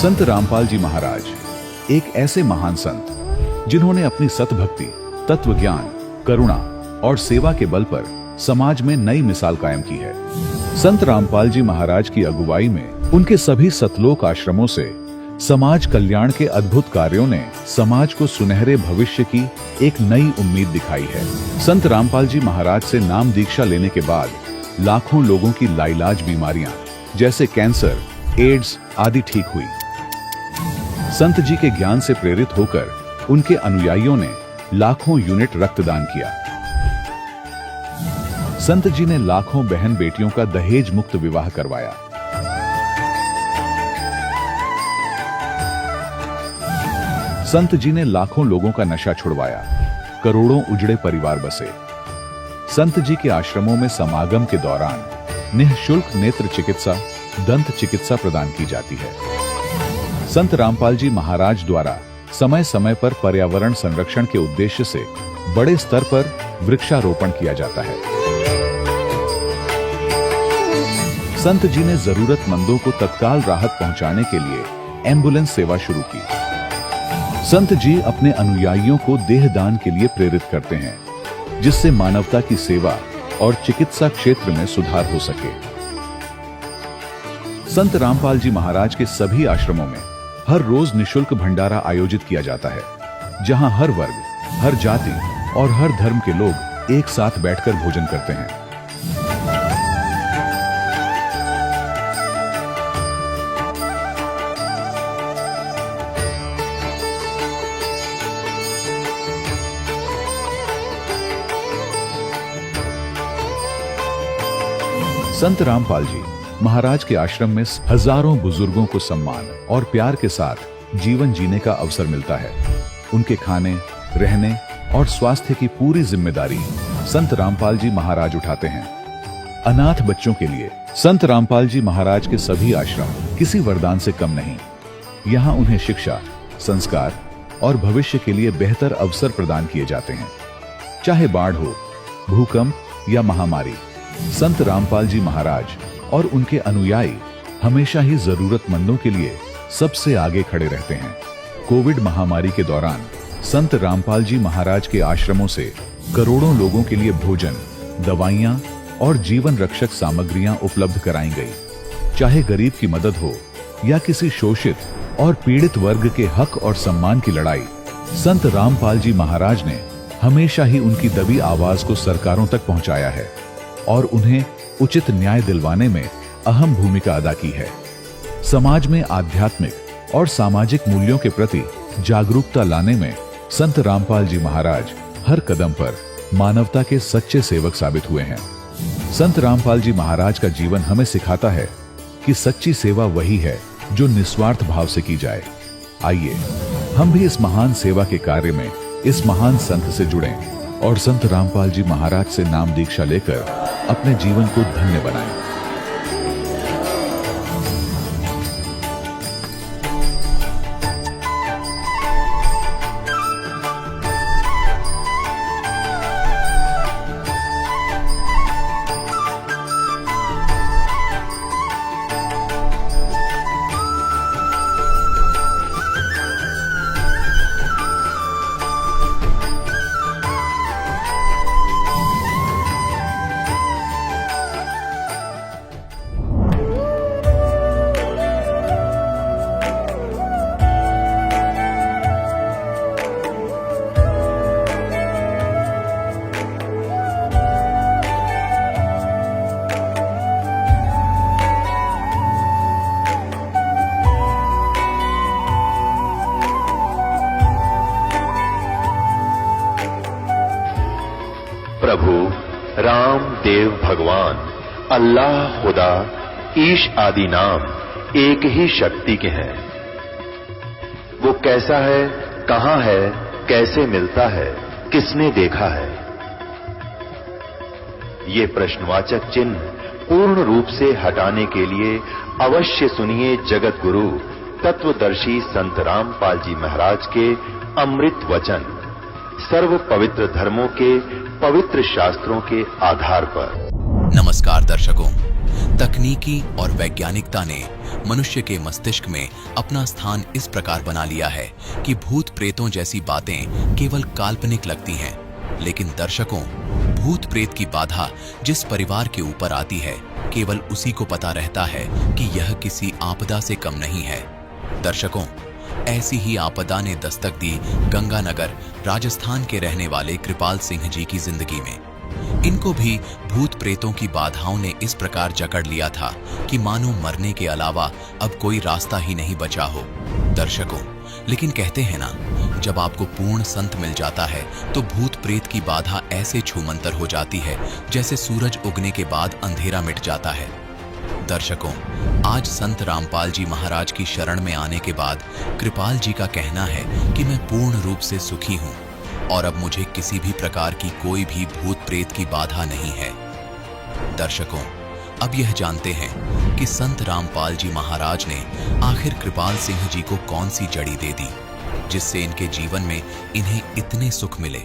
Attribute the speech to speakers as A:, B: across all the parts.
A: संत रामपाल जी महाराज एक ऐसे महान संत जिन्होंने अपनी सतभक्ति, तत्व ज्ञान, करुणा और सेवा के बल पर समाज में नई मिसाल कायम की है। संत रामपाल जी महाराज की अगुवाई में उनके सभी सतलोक आश्रमों से समाज कल्याण के अद्भुत कार्यों ने समाज को सुनहरे भविष्य की एक नई उम्मीद दिखाई है। संत रामपाल जी महाराज से नाम दीक्षा लेने के बाद लाखों लोगों की लाइलाज बीमारियां जैसे कैंसर, एड्स आदि ठीक हुई। संत जी के ज्ञान से प्रेरित होकर उनके अनुयायियों ने लाखों यूनिट रक्तदान किया। संत जी ने लाखों बहन बेटियों का दहेज मुक्त विवाह करवाया। संत जी ने लाखों लोगों का नशा छुड़वाया, करोड़ों उजड़े परिवार बसे। संत जी के आश्रमों में समागम के दौरान निःशुल्क नेत्र चिकित्सा, दंत चिकित्सा प्रदान की जाती है। संत रामपाल जी महाराज द्वारा समय समय पर पर्यावरण संरक्षण के उद्देश्य से बड़े स्तर पर वृक्षारोपण किया जाता है। संत जी ने जरूरतमंदों को तत्काल राहत पहुंचाने के लिए एम्बुलेंस सेवा शुरू की। संत जी अपने अनुयायियों को देहदान के लिए प्रेरित करते हैं, जिससे मानवता की सेवा और चिकित्सा क्षेत्र में सुधार हो सके। संत रामपाल जी महाराज के सभी आश्रमों में हर रोज निःशुल्क भंडारा आयोजित किया जाता है, जहां हर वर्ग, हर जाति और हर धर्म के लोग एक साथ बैठकर भोजन करते हैं। संत रामपाल जी महाराज के आश्रम में हजारों बुजुर्गों को सम्मान और प्यार के साथ जीवन जीने का अवसर मिलता है। उनके खाने, रहने और स्वास्थ्य की पूरी जिम्मेदारी संत रामपाल जी महाराज उठाते हैं। अनाथ बच्चों के लिए संत रामपाल जी महाराज के सभी आश्रम किसी वरदान से कम नहीं। यहाँ उन्हें शिक्षा, संस्कार और भविष्य के लिए बेहतर अवसर प्रदान किए जाते हैं। चाहे बाढ़ हो, भूकंप या महामारी, संत रामपाल जी महाराज और उनके अनुयायी हमेशा ही जरूरतमंदों के लिए सबसे आगे खड़े रहते हैं। कोविड महामारी के दौरान संत रामपाल जी महाराज के आश्रमों से करोड़ों लोगों के लिए भोजन, दवाइयां और जीवन रक्षक सामग्रियां उपलब्ध कराई गई। चाहे गरीब की मदद हो या किसी शोषित और पीड़ित वर्ग के हक और सम्मान की लड़ाई, संत रामपाल जी महाराज ने हमेशा ही उनकी दबी आवाज को सरकारों तक पहुंचाया है और उन्हें उचित न्याय दिलवाने में अहम भूमिका अदा की है। समाज में आध्यात्मिक और सामाजिक मूल्यों के प्रति जागरूकता लाने में संत रामपाल जी महाराज हर कदम पर मानवता के सच्चे सेवक साबित हुए हैं। संत रामपाल जी महाराज का जीवन हमें सिखाता है कि सच्ची सेवा वही है जो निस्वार्थ भाव से की जाए। आइए हम भी इस महान सेवा के कार्य में इस महान संत से जुड़ें और संत रामपाल जी महाराज से नाम दीक्षा लेकर अपने जीवन को धन्य बनाएं।
B: प्रभु राम, देव भगवान, अल्लाह, खुदा, ईश आदि नाम एक ही शक्ति के हैं। वो कैसा है, कहां है, कैसे मिलता है, किसने देखा है? ये प्रश्नवाचक चिन्ह पूर्ण रूप से हटाने के लिए अवश्य सुनिए जगत गुरु तत्वदर्शी संत रामपाल जी महाराज के अमृत वचन, सर्व पवित्र धर्मों के पवित्र शास्त्रों के आधार पर।
C: नमस्कार दर्शकों, तकनीकी और वैज्ञानिकता ने मनुष्य के मस्तिष्क में अपना स्थान इस प्रकार बना लिया है कि भूत प्रेतों जैसी बातें केवल काल्पनिक लगती हैं। लेकिन दर्शकों, भूत प्रेत की बाधा जिस परिवार के ऊपर आती है, केवल उसी को पता रहता है कि यह किसी आपदा से कम नहीं है। दर्शकों, ऐसी ही आपदा ने दस्तक दी गंगानगर राजस्थान के रहने वाले कृपाल सिंह जी की जिंदगी में। इनको भी भूत प्रेतों की बाधाओं ने इस प्रकार जकड़ लिया था कि मानो मरने के अलावा अब कोई रास्ता ही नहीं बचा हो। दर्शकों, लेकिन कहते हैं ना, जब आपको पूर्ण संत मिल जाता है तो भूत प्रेत की बाधा ऐसे छूमंतर हो जाती है जैसे सूरज उगने के बाद अंधेरा मिट जाता है। दर्शकों, आज संत रामपाल जी महाराज की शरण में आने के बाद कृपाल जी का कहना है कि मैं पूर्ण रूप से सुखी हूँ और अब मुझे किसी भी प्रकार की कोई भी भूत प्रेत की बाधा नहीं है। दर्शकों, अब यह जानते हैं कि संत रामपाल जी महाराज ने आखिर कृपाल सिंह जी को कौन सी जड़ी दे दी जिससे इनके जीवन में इन्हें इतने सुख मिले।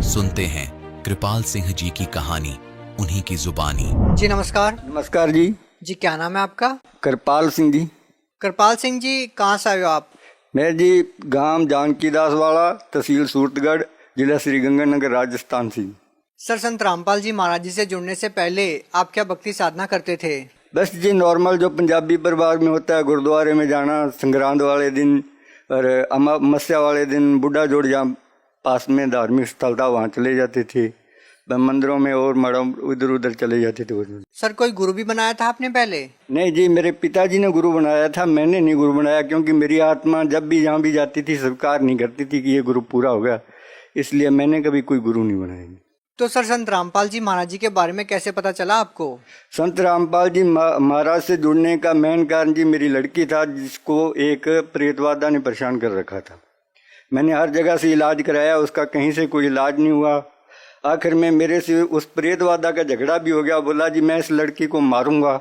C: सुनते हैं कृपाल सिंह जी की कहानी, उन्हीं की जुबानी।
D: जी नमस्कार।
E: नमस्कार जी।
D: जी क्या नाम है आपका?
E: कृपाल सिंह जी।
D: कृपाल सिंह जी, कहाँ से आए हो आप?
E: मैं जी गांव जानकीदास वाला, तहसील सूरतगढ़, जिला श्री गंगानगर, राजस्थान से।
D: सर, संत रामपाल जी महाराज जी से जुड़ने से पहले आप क्या भक्ति साधना करते थे?
E: बस जी नॉर्मल जो पंजाबी परिवार में होता है, गुरुद्वारे में जाना संक्रांत वाले दिन और अमावस्या वाले दिन, बुढ़ा जोड़ जहाँ पास में धार्मिक स्थल था वहाँ चले जाते थे। मंदिरों में और मठों इधर उधर चले जाते थे।
D: सर, कोई गुरु भी बनाया था आपने पहले?
E: नहीं जी, मेरे पिताजी ने गुरु बनाया था, मैंने नहीं गुरु बनाया, क्योंकि मेरी आत्मा जब भी जहाँ भी जाती थी स्वीकार नहीं करती थी कि ये गुरु पूरा हो गया, इसलिए मैंने कभी कोई गुरु नहीं बनाया।
D: तो सर, संत रामपाल जी महाराज जी के बारे में कैसे पता चला आपको?
E: संत रामपाल जी महाराज से जुड़ने का मेन कारण जी मेरी लड़की था, जिसको एक प्रेतवादा ने परेशान कर रखा था। मैंने हर जगह से इलाज कराया, उसका कहीं से कोई इलाज नहीं हुआ। आखिर में मेरे से उस प्रेतवादा का झगड़ा भी हो गया। बोला जी मैं इस लड़की को मारूंगा।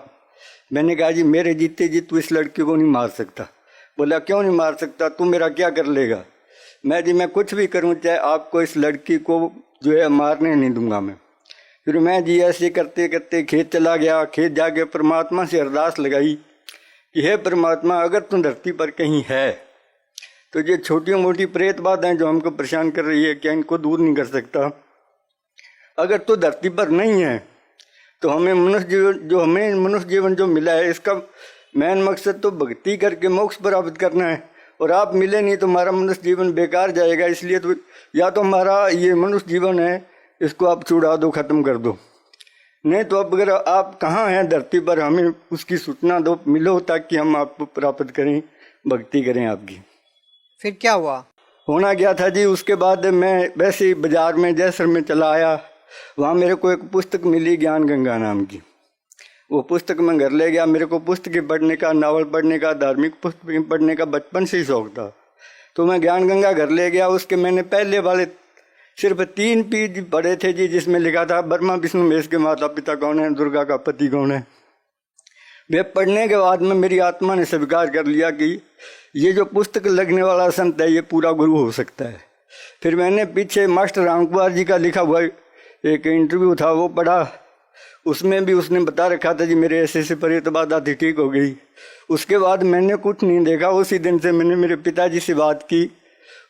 E: मैंने कहा जी मेरे जीते जी तू इस लड़की को नहीं मार सकता। बोला क्यों नहीं मार सकता, तू मेरा क्या कर लेगा? मैं कुछ भी करूं, चाहे आपको इस लड़की को जो है मारने नहीं दूंगा मैं। फिर मैं जी ऐसे करते करते खेत चला गया। खेत जाके परमात्मा से अरदास लगाई कि हे परमात्मा, अगर तू धरती पर कहीं है तो ये छोटी मोटी प्रेत बाधाएं जो हमको परेशान कर रही है, क्या इनको दूर नहीं कर सकता? अगर तो धरती पर नहीं है तो हमें मनुष्य जीवन जो मिला है, इसका मेन मकसद तो भक्ति करके मोक्ष प्राप्त करना है। और आप मिले नहीं तो हमारा मनुष्य जीवन बेकार जाएगा। इसलिए तो या तो हमारा ये मनुष्य जीवन है, इसको आप छुड़ा दो, ख़त्म कर दो। नहीं तो अब अगर आप कहाँ हैं धरती पर, हमें उसकी सूचना दो, मिलो, ताकि हम आपको प्राप्त करें, भक्ति करें आपकी।
D: फिर क्या हुआ?
E: होना क्या था जी, उसके बाद मैं वैसे ही बाजार में जैसर में चला आया। वहाँ मेरे को एक पुस्तक मिली ज्ञान गंगा नाम की। वो पुस्तक मैं घर ले गया। मेरे को पुस्तकें पढ़ने का, नावल पढ़ने का, धार्मिक पुस्तकें पढ़ने का बचपन से ही शौक था। तो मैं ज्ञान गंगा घर ले गया। उसके मैंने पहले वाले सिर्फ 3 पेज पढ़े थे जी, जिसमें लिखा था ब्रह्मा विष्णु महेश के माता पिता कौन है, दुर्गा का पति कौन है। वे पढ़ने के बाद में मेरी आत्मा ने स्वीकार कर लिया कि ये जो पुस्तक लगने वाला संत है, ये पूरा गुरु हो सकता है। फिर मैंने पीछे मास्टर राम कुमार जी का लिखा हुआ एक इंटरव्यू था, वो पढ़ा। उसमें भी उसने बता रखा था जी मेरे ऐसे प्रेत बाधा थी, ठीक हो गई। उसके बाद मैंने कुछ नहीं देखा। उसी दिन से मैंने मेरे पिताजी से बात की,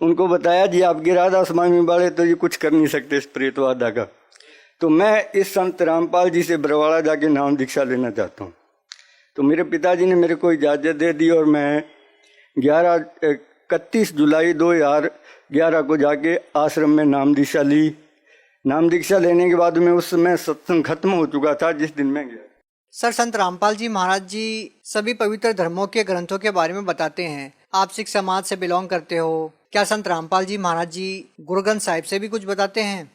E: उनको बताया जी आप गिराधा स्वामी वाले तो ये कुछ कर नहीं सकते इस प्रेत बाधा का। तो मैं इस संत रामपाल जी से बरवाड़ा जाके नाम दीक्षा लेना चाहता हूँ। तो मेरे पिताजी ने मेरे को इजाज़त दे दी और मैं 31 जुलाई 2011 को जाके आश्रम में नाम दीक्षा ली। नाम दीक्षा लेने के बाद में उस समय सत्संग खत्म हो चुका था जिस दिन मैं गया।
D: सर, संत रामपाल जी महाराज जी सभी पवित्र धर्मों के ग्रंथों के बारे में बताते हैं। आप सिख समाज से बिलोंग करते हो, क्या संत रामपाल जी महाराज जी गुरु ग्रंथ साहिब से भी कुछ बताते हैं?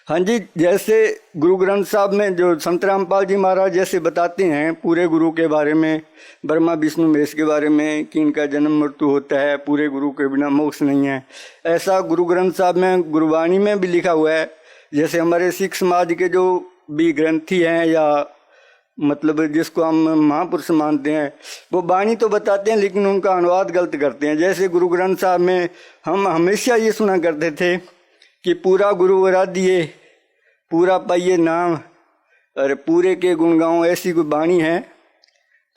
E: हाँ जी, जैसे गुरु ग्रंथ साहब में जो संत रामपाल जी महाराज जैसे बताते हैं पूरे गुरु के बारे में, ब्रह्मा विष्णु महेश के बारे में कि इनका जन्म मृत्यु होता है, पूरे गुरु के बिना मोक्ष नहीं है, ऐसा गुरु ग्रंथ साहब में गुरुवाणी में भी लिखा हुआ है। जैसे हमारे सिख समाज के जो भी ग्रंथी हैं या मतलब जिसको हम महापुरुष मानते हैं, वो वाणी तो बताते हैं लेकिन उनका अनुवाद गलत करते हैं। जैसे गुरु ग्रंथ साहब में हम हमेशा ये सुना करते थे कि पूरा गुरु आराधिए, पूरा पाइए नाम, और पूरे के गुण गाऊं ऐसी कोई बाणी है।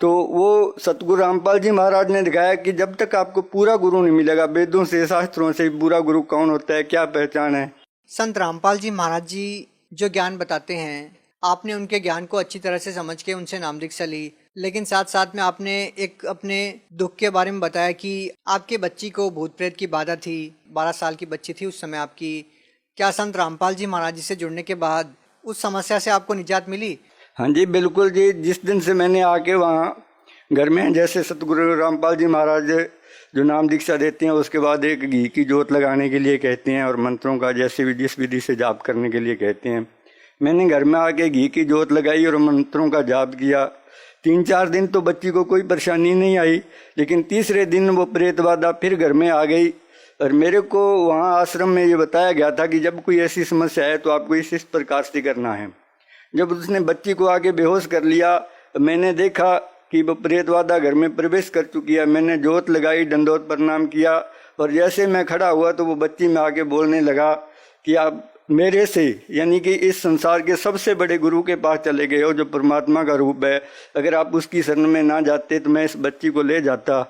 E: तो वो सतगुरु रामपाल जी महाराज ने दिखाया कि जब तक आपको पूरा गुरु नहीं मिलेगा, वेदों से शास्त्रों से पूरा गुरु कौन होता है, क्या पहचान है।
D: संत रामपाल जी महाराज जी जो ज्ञान बताते हैं, आपने उनके ज्ञान को अच्छी तरह से समझ के उनसे नाम दीक्षा ली, लेकिन साथ साथ में आपने एक अपने दुख के बारे में बताया कि आपके बच्ची को भूत प्रेत की बाधा थी, 12 साल की बच्ची थी उस समय आपकी। क्या संत रामपाल जी महाराज जी से जुड़ने के बाद उस समस्या से आपको निजात मिली?
E: हाँ जी बिल्कुल जी। जिस दिन से मैंने आके वहाँ घर में, जैसे सतगुरु रामपाल जी महाराज जो नाम दीक्षा देते हैं, उसके बाद एक घी की जोत लगाने के लिए कहते हैं और मंत्रों का जैसे भी जिस विधि से जाप करने के लिए कहते हैं। मैंने घर में आके घी की जोत लगाई और मंत्रों का जाप किया। 3-4 दिन तो बच्ची को कोई परेशानी नहीं आई, लेकिन तीसरे दिन वो प्रेत बाधा फिर घर में आ गई। और मेरे को वहाँ आश्रम में ये बताया गया था कि जब कोई ऐसी समस्या है तो आपको इस प्रकार से करना है। जब उसने बच्ची को आके बेहोश कर लिया, मैंने देखा कि वो प्रेत बाधा घर में प्रवेश कर चुकी है। मैंने जोत लगाई, दंडोत प्रणाम किया और जैसे मैं खड़ा हुआ तो वो बच्ची में आके बोलने लगा कि आप मेरे से, यानी कि इस संसार के सबसे बड़े गुरु के पास चले गए हो जो परमात्मा का रूप है। अगर आप उसकी शरण में ना जाते तो मैं इस बच्ची को ले जाता,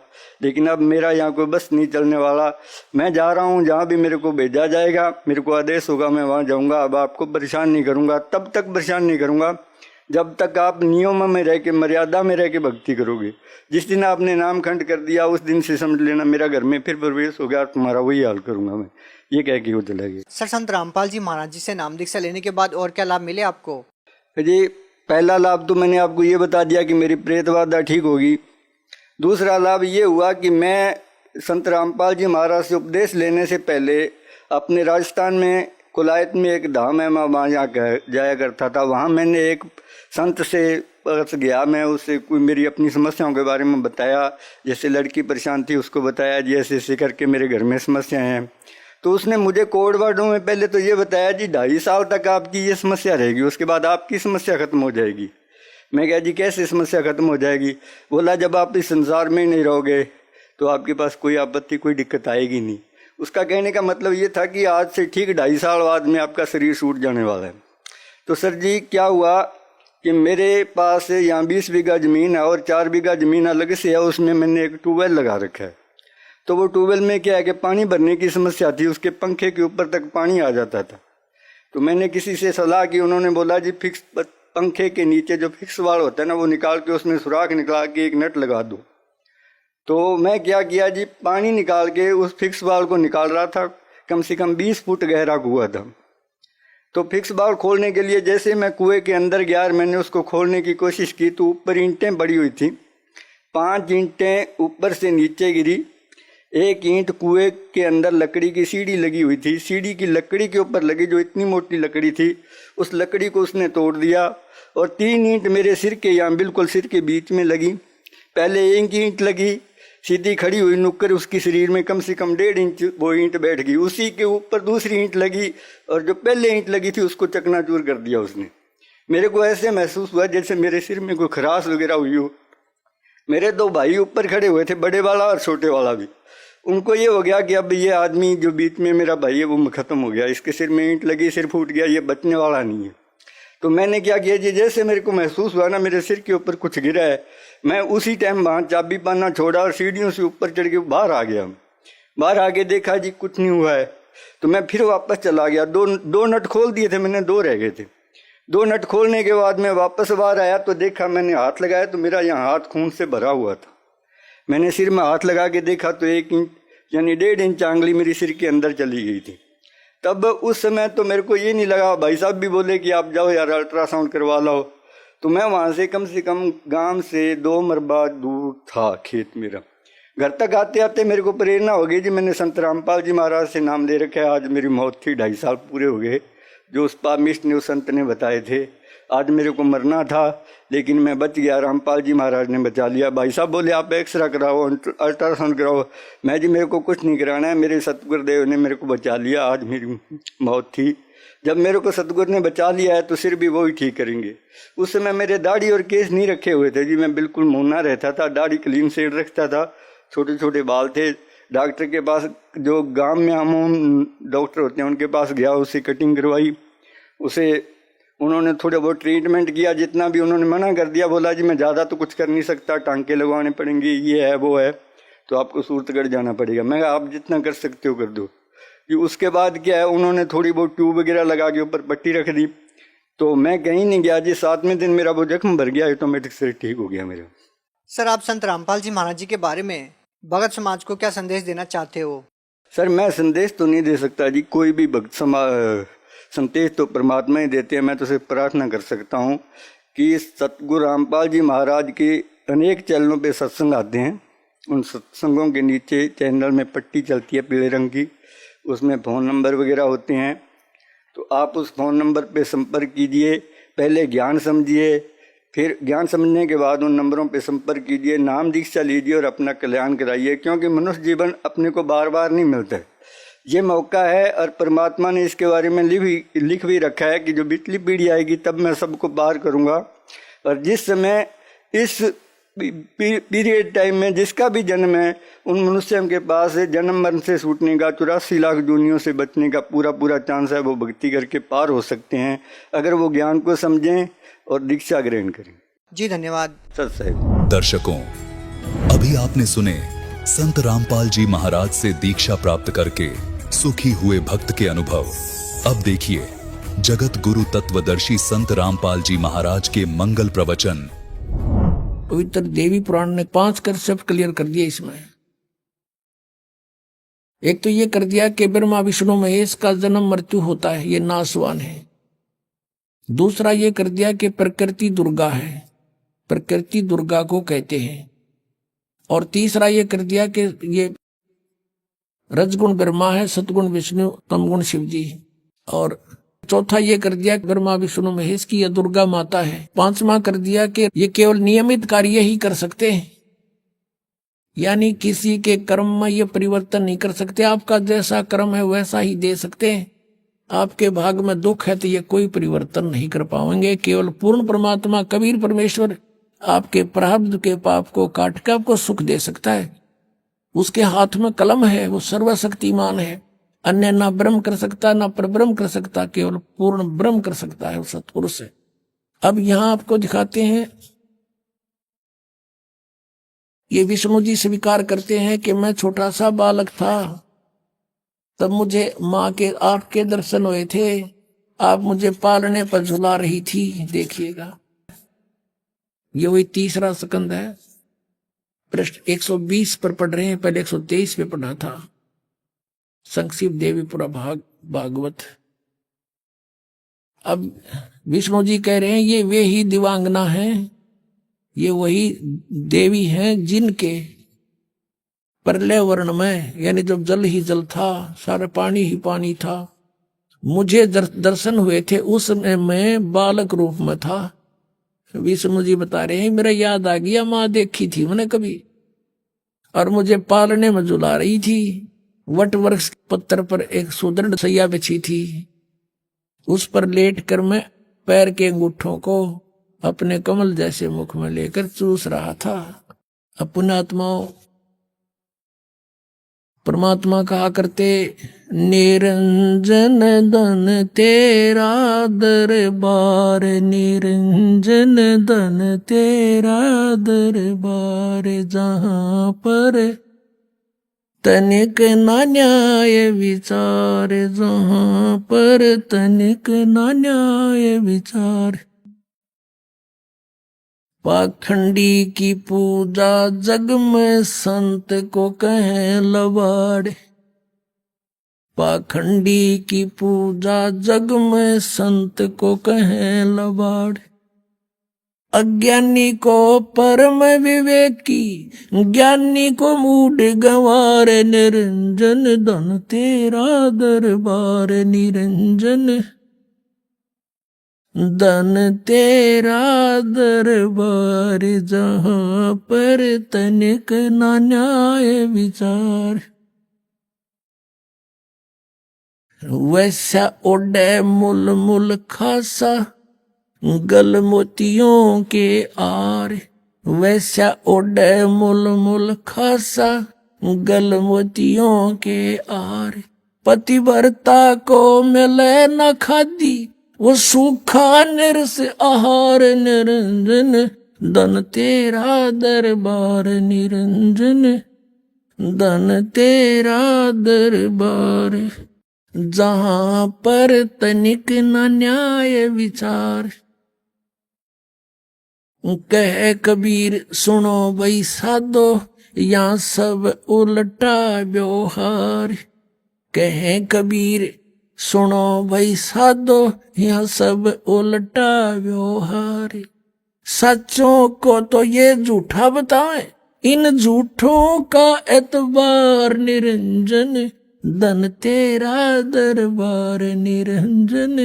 E: लेकिन अब मेरा यहाँ कोई बस नहीं चलने वाला। मैं जा रहा हूँ, जहाँ भी मेरे को भेजा जाएगा, मेरे को आदेश होगा, मैं वहाँ जाऊँगा। अब आपको परेशान नहीं करूँगा, तब तक परेशान नहीं करूँगा जब तक आप नियम में रह के, मर्यादा में रह के भक्ति करोगे। जिस दिन आपने नाम खंड कर दिया उस दिन से समझ लेना मेरा घर में फिर प्रवेश हो गया, तुम्हारा वही हाल करूँगा मैं। ये कह के वो चला गया।
D: सर, संत रामपाल जी महाराज जी से नाम दीक्षा लेने के बाद और क्या लाभ मिले आपको?
E: जी, पहला लाभ तो मैंने आपको ये बता दिया कि मेरी प्रेत बाधा ठीक होगी। दूसरा लाभ ये हुआ कि मैं संत रामपाल जी महाराज से उपदेश लेने से पहले अपने राजस्थान में कुलायत में एक धाम है, मैं वहाँ जाया करता था। वहाँ मैंने एक संत से पास गया, मैं उससे कोई मेरी अपनी समस्याओं के बारे में बताया। जैसे लड़की परेशान थी उसको बताया जी ऐसे ऐसे करके मेरे घर में समस्याएं हैं। तो उसने मुझे कोड वर्डों में पहले तो ये बताया जी 2.5 साल तक आपकी ये समस्या रहेगी, उसके बाद आपकी समस्या खत्म हो जाएगी। मैं कहा जी कैसे समस्या खत्म हो जाएगी? बोला जब आप इस संसार में ही नहीं रहोगे तो आपके पास कोई आपत्ति, कोई दिक्कत आएगी नहीं। उसका कहने का मतलब ये था कि आज से ठीक 2.5 साल बाद में आपका शरीर छूट जाने वाला है। तो सर जी क्या हुआ कि मेरे पास यहाँ 20 बीघा ज़मीन है और 4 बीघा ज़मीन अलग से है, उसमें मैंने एक ट्यूबवेल लगा रखा है। तो वो ट्यूबवेल में क्या है कि पानी भरने की समस्या थी, उसके पंखे के ऊपर तक पानी आ जाता था। तो मैंने किसी से सलाह की, उन्होंने बोला जी फिक्स पंखे के नीचे जो फिक्स वाल होता है ना वो निकाल के उसमें सुराख निकाल के एक नट लगा दो। तो मैं क्या किया जी, पानी निकाल के उस फिक्स वाल को निकाल रहा था। कम से कम 20 फुट गहरा कुआं था। तो फिक्स वाल खोलने के लिए जैसे मैं कुएं के अंदर गया और मैंने उसको खोलने की कोशिश की तो ऊपर ईंटें पड़ी हुई थी। 5 ईंटें ऊपर से नीचे गिरी। एक ईंट कुएं के अंदर लकड़ी की सीढ़ी लगी हुई थी, सीढ़ी की लकड़ी के ऊपर लगी जो इतनी मोटी लकड़ी थी, उस लकड़ी को उसने तोड़ दिया। और 3 ईंट मेरे सिर के यहाँ बिल्कुल सिर के बीच में लगी। पहले एक ईंट लगी सीधी खड़ी हुई नुक्कर, उसकी शरीर में कम से कम 1.5 इंच वो ईंट बैठ गई। उसी के ऊपर दूसरी ईंट लगी और जो पहले ईंट लगी थी उसको चकनाचूर कर दिया उसने। मेरे को ऐसे महसूस हुआ जैसे मेरे सिर में कोई खराश वगैरह हुई हो। मेरे 2 भाई ऊपर खड़े हुए थे, बड़े वाला और छोटे वाला भी। उनको ये हो गया कि अब ये आदमी जो बीच में मेरा भाई है वो खत्म हो गया, इसके सिर में ईंट लगी, सिर फूट गया, ये बचने वाला नहीं है। तो मैंने क्या किया जी, जैसे मेरे को महसूस हुआ ना मेरे सिर के ऊपर कुछ गिरा है, मैं उसी टाइम वहाँ चाबी पाना छोड़ा और सीढ़ियों से ऊपर चढ़ के बाहर आ गया। बाहर आके देखा जी कुछ नहीं हुआ है। तो मैं फिर वापस चला गया। दो नट खोल दिए थे मैंने, 2 रह गए थे। 2 नट खोलने के बाद मैं वापस बाहर आया तो देखा, मैंने हाथ लगाया तो मेरा यहाँ हाथ खून से भरा हुआ था। मैंने सिर में हाथ लगा के देखा तो 1 इंच यानी 1.5 इंच आंगली मेरी सिर के अंदर चली गई थी। तब उस समय तो मेरे को ये नहीं लगा, भाई साहब भी बोले कि आप जाओ यार अल्ट्रासाउंड करवा लो। तो मैं वहाँ से कम गांव से 2 मरबा दूर था खेत मेरा। घर तक आते आते मेरे को प्रेरणा हो गई जी, मैंने संत रामपाल जी महाराज से नाम ले रखा है। आज मेरी मौत थी, 2.5 साल पूरे हो गए जो उस पामिस्ट ने उस संत ने बताए थे। आज मेरे को मरना था लेकिन मैं बच गया, रामपाल जी महाराज ने बचा लिया। भाई साहब बोले आप एक्सरा कराओ, अल्ट्रासाउंड कराओ। मैं जी मेरे को कुछ नहीं कराना है, मेरे सतगुरुदेव ने मेरे को बचा लिया। आज मेरी मौत थी, जब मेरे को सतगुरु ने बचा लिया है तो सिर भी वो ही ठीक करेंगे। उस समय मेरे दाढ़ी और केस नहीं रखे हुए थे जी, मैं बिल्कुल मुन्ना रहता था, दाढ़ी क्लीन शेड रखता था, छोटे छोटे बाल थे। डॉक्टर के पास, जो गांव में हम डॉक्टर होते हैं उनके पास गया, उससे कटिंग करवाई, उसे उन्होंने थोड़ा बहुत ट्रीटमेंट किया, जितना भी उन्होंने मना कर दिया, बोला जी मैं ज़्यादा तो कुछ कर नहीं सकता, टांके लगवाने पड़ेंगे, ये है वो है, तो आपको सूरतगढ़ जाना पड़ेगा। मैं कहा आप जितना कर सकते हो कर दो। कि उसके बाद क्या है, उन्होंने थोड़ी बहुत ट्यूब वगैरह लगा के ऊपर पट्टी रख दी, तो मैं कहीं नहीं गया जी। 7वें दिन मेरा वो जख्म भर गया, ऑटोमेटिक से ठीक हो गया मेरा।
D: सर, आप संत रामपाल जी महाराज जी के बारे में भगत समाज को क्या संदेश देना चाहते हो?
E: सर मैं संदेश तो नहीं दे सकता जी, कोई भी भक्त संदेश तो परमात्मा ही देते हैं। मैं तो सिर्फ प्रार्थना कर सकता हूँ कि सतगुरु रामपाल जी महाराज के अनेक चैनलों पे सत्संग आते हैं, उन सत्संगों के नीचे चैनल में पट्टी चलती है पीले रंग की, उसमें फ़ोन नंबर वगैरह होते हैं, तो आप उस फ़ोन नंबर पे संपर्क कीजिए। पहले ज्ञान समझिए, फिर ज्ञान समझने के बाद उन नंबरों पे संपर्क कीजिए, नाम दीक्षा लीजिए और अपना कल्याण कराइए, क्योंकि मनुष्य जीवन अपने को बार बार नहीं मिलता है, ये मौका है। और परमात्मा ने इसके बारे में लिख भी रखा है कि जो बिचली पीढ़ी आएगी तब मैं सबको पार करूँगा। और जिस समय इस पीरियड टाइम में जिसका भी जन्म है, उन मनुष्यों के पास जन्म मरण से छूटने का, 84 लाख दुनियों से बचने का पूरा चांस है। वो भक्ति करके पार हो सकते हैं अगर वो ज्ञान को समझें और दीक्षा ग्रहण करें।
D: जी धन्यवाद।
E: सत साहिब।
F: दर्शकों, अभी आपने सुने संत रामपाल जी महाराज से दीक्षा प्राप्त करके सुखी हुए भक्त के अनुभव। अब देखिए जगत गुरु तत्वदर्शी संत रामपाल जी महाराज के मंगल प्रवचन।
G: पवित्र देवी पुराण ने 5 कंसेप्ट क्लियर कर दिए इसमें। एक तो ये कर दिया कि ब्रह्मा विष्णु महेश का जन्म मृत्यु होता है, ये नाशवान है। दूसरा ये कर दिया कि प्रकृति दुर्गा है, प्रकृति दुर्गा को कहते हैं। और तीसरा ये कर दिया कि ये रजगुण ब्रह्मा है, सतगुण विष्णु, तमगुण शिव जी। और चौथा ये कर दिया कि ब्रह्मा विष्णु महेश की यह दुर्गा माता है। 5वां कर दिया कि ये केवल नियमित कार्य ही कर सकते हैं, यानी किसी के कर्म में ये परिवर्तन नहीं कर सकते। आपका जैसा कर्म है वैसा ही दे सकते हैं। आपके भाग में दुख है तो ये कोई परिवर्तन नहीं कर पाएंगे। केवल पूर्ण परमात्मा कबीर परमेश्वर आपके प्रारब्ध के पाप को काट के आपको सुख दे सकता है। उसके हाथ में कलम है, वो सर्वशक्तिमान है। अन्य ना ब्रह्म कर सकता, ना परब्रह्म कर सकता, केवल पूर्ण ब्रह्म कर सकता है, वो सत्पुरुष है। अब यहां आपको दिखाते हैं, ये विष्णु जी स्वीकार करते हैं कि मैं छोटा सा बालक था तब मुझे माँ के आपके दर्शन हुए थे, आप मुझे पालने पर झुला रही थी। देखिएगा ये वही 3रा स्कंद है, पृष्ठ 120 पर पढ़ रहे हैं, पहले 123 पे पढ़ा था। संक्षिप्त देवीपुरा भागवत। अब विष्णु जी कह रहे हैं ये वे ही दिवांगना हैं, ये वही देवी हैं जिनके प्रलय वर्ण में, यानी जब जल ही जल था, सारा पानी ही पानी था, मुझे दर्शन हुए थे, उस समय मैं बालक रूप में था। विष्णु जी बता रहे हैं मेरा याद आ गया, माँ देखी थी मैंने कभी, और मुझे पालने में झुला रही थी। वट वृक्ष पत्थर पर एक सुदृढ़ सैया बिछी थी, उस पर लेट कर मैं पैर के अंगूठों को अपने कमल जैसे मुख में लेकर चूस रहा था। अपने आत्माओं परमात्मा कहा करते, निरंजन धन तेरा दरबार, निरंजन धन तेरा दरबार, जहां पर तनिक ना न्याय विचार, जहां पर तनिक ना न्याय विचार। पाखंडी की पूजा जग में संत को कहें लबाड़, पाखंडी की पूजा जग में संत को कहें लबाड़। अज्ञानी को परम विवेकी, ज्ञानी को मूढ़ गंवार, निरंजन धन तेरा दरबार, निरंजन धन तेरा दरबार, जहां पर तनिक ना न्याय विचार। वैसा ओढ़े मुल मुल खासा, गल मोतियों के आर, वैसा ओढ़े मुल मुल खासा, गल मोतियों के आर। पतिव्रता को मिले न खादी, वो सूखा निरस आहार निरंजन, धन तेरा दरबार निरंजन, धन तेरा दरबार। जहां पर तनिक न न्याय विचार, कह कबीर सुनो भाई साधो, यहाँ सब उल्टा व्यवहार। कहे कबीर सुनो भाई साधो, यहाँ सब उल्टा व्यवहार। सच्चों को तो ये झूठा बताए, इन झूठों का एतबार निरंजन, धन तेरा दरबार निरंजन,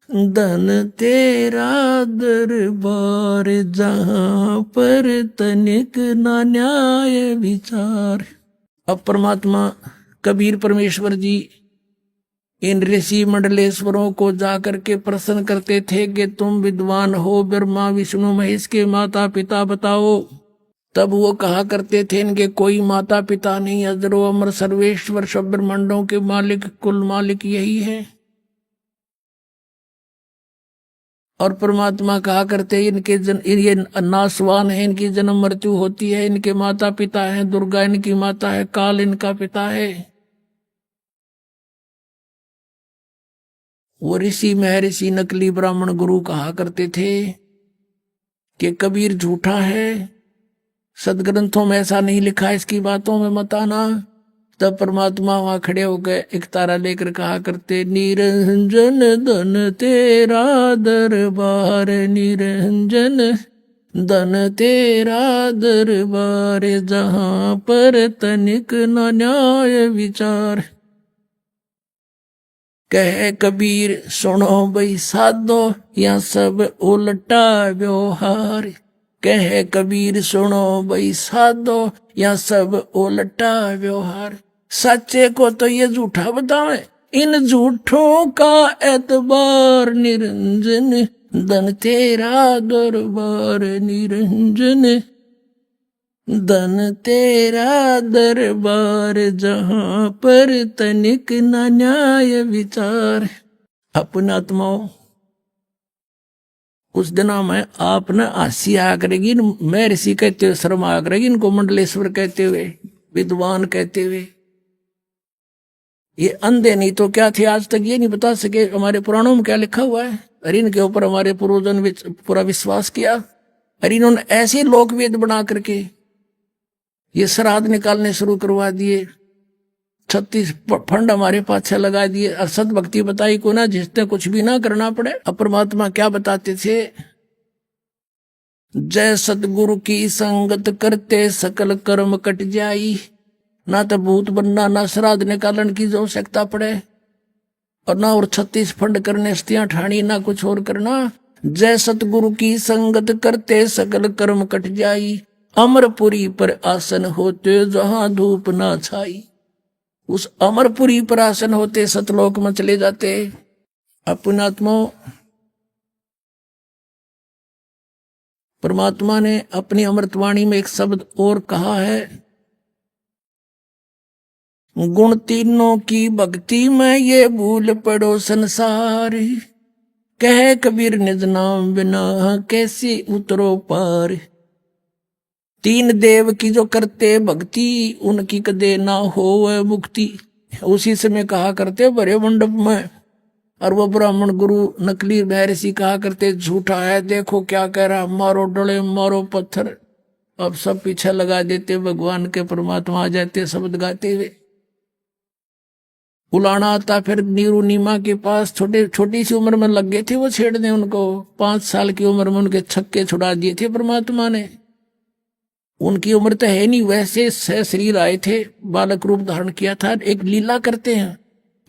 G: धन तेरा दरबार। जहां पर तनिक ना न्याय विचार। अब परमात्मा कबीर परमेश्वर जी इन ऋषि मंडलेश्वरों को जाकर के प्रश्न करते थे कि तुम विद्वान हो, ब्रह्मा विष्णु महेश के माता पिता बताओ। तब वो कहा करते थे इनके कोई माता पिता नहीं, अजरो अमर सर्वेश्वर सब ब्रह्मांडों के मालिक कुल मालिक यही है। और परमात्मा कहा करते इनके ये नासवान है, इनकी जन्म मृत्यु होती है, इनके माता पिता हैं, दुर्गा इनकी माता है, काल इनका पिता है। वो ऋषि महर्षि नकली ब्राह्मण गुरु कहा करते थे कि कबीर झूठा है, सदग्रंथों में ऐसा नहीं लिखा, इसकी बातों में मत आना। तब परमात्मा वहां खड़े हो गए, एक तारा लेकर कहा करते निरंजन धन तेरा दरबार, निरंजन धन तेरा दरबार। जहां पर तनिक न न्याय विचार, कहे कबीर सुनो भाई साधो, यहाँ सब उल्टा व्यवहार। कहे कबीर सुनो भाई साधो, यहाँ सब उल्टा व्यवहार। सच्चे को तो ये झूठा बतावे, इन झूठों का एतबार निरंजन, धन तेरा दरबार निरंजन, धन तेरा दरबार। जहां पर तनिक न न्याय विचार। अपना आत्माओं उस दिनों में आप न हंसी आ करेगी, मैं ऋषि कहते हुए शर्म आ करेगी, इनको मंडलेश्वर कहते हुए, विद्वान कहते हुए। ये अंधे नहीं तो क्या थे, आज तक ये नहीं बता सके हमारे पुराणों में क्या लिखा हुआ है। और इनके ऊपर हमारे पूर्वजों ने पूरा विश्वास किया, और इन्होंने ऐसे लोक वेद बना करके ये श्राद्ध निकालने शुरू करवा दिए, 36 फंड हमारे पाछे लगा दिए, और सदभक्ति बताई को ना, जिसने कुछ भी ना करना पड़े। अब परमात्मा क्या बताते थे, जय सतगुरु की संगत करते सकल कर्म कट जाई। ना तो भूत बनना, ना श्राद्ध निकालन की जो आवश्यकता पड़े, और ना और 36 फंड करने स्त्रियां ठाणी, ना कुछ और करना। जय सतगुरु की संगत करते सकल कर्म कट जाई, अमरपुरी पर आसन होते जहां धूप ना छाई। उस अमरपुरी पर आसन होते सतलोक में चले जाते। अपनात्मा परमात्मा ने अपनी अमृतवाणी में एक शब्द और कहा है, गुण तीनों की भक्ति में ये भूल पड़ो संसार। कह कबीर निज नाम बिना कैसे उतरो पार। 3 देव की जो करते भक्ति, उनकी कदे ना हो मुक्ति। उसी समय कहा करते बड़े मंडप में, और वो ब्राह्मण गुरु नकली महर्षि कहा करते झूठा है, देखो क्या कह रहा, मारो डले मारो पत्थर। अब सब पीछे लगा देते, भगवान के परमात्मा आ जाते शब्द गाते हुए। उलाना आता फिर नीरू नीमा के पास, छोटी सी उम्र में लग गए थे वो छेड़ने उनको। 5 साल की उम्र में उनके छक्के छुड़ा दिए थे परमात्मा ने। उनकी उम्र तो है नहीं, वैसे शरीर आए थे, बालक रूप धारण किया था। एक लीला करते हैं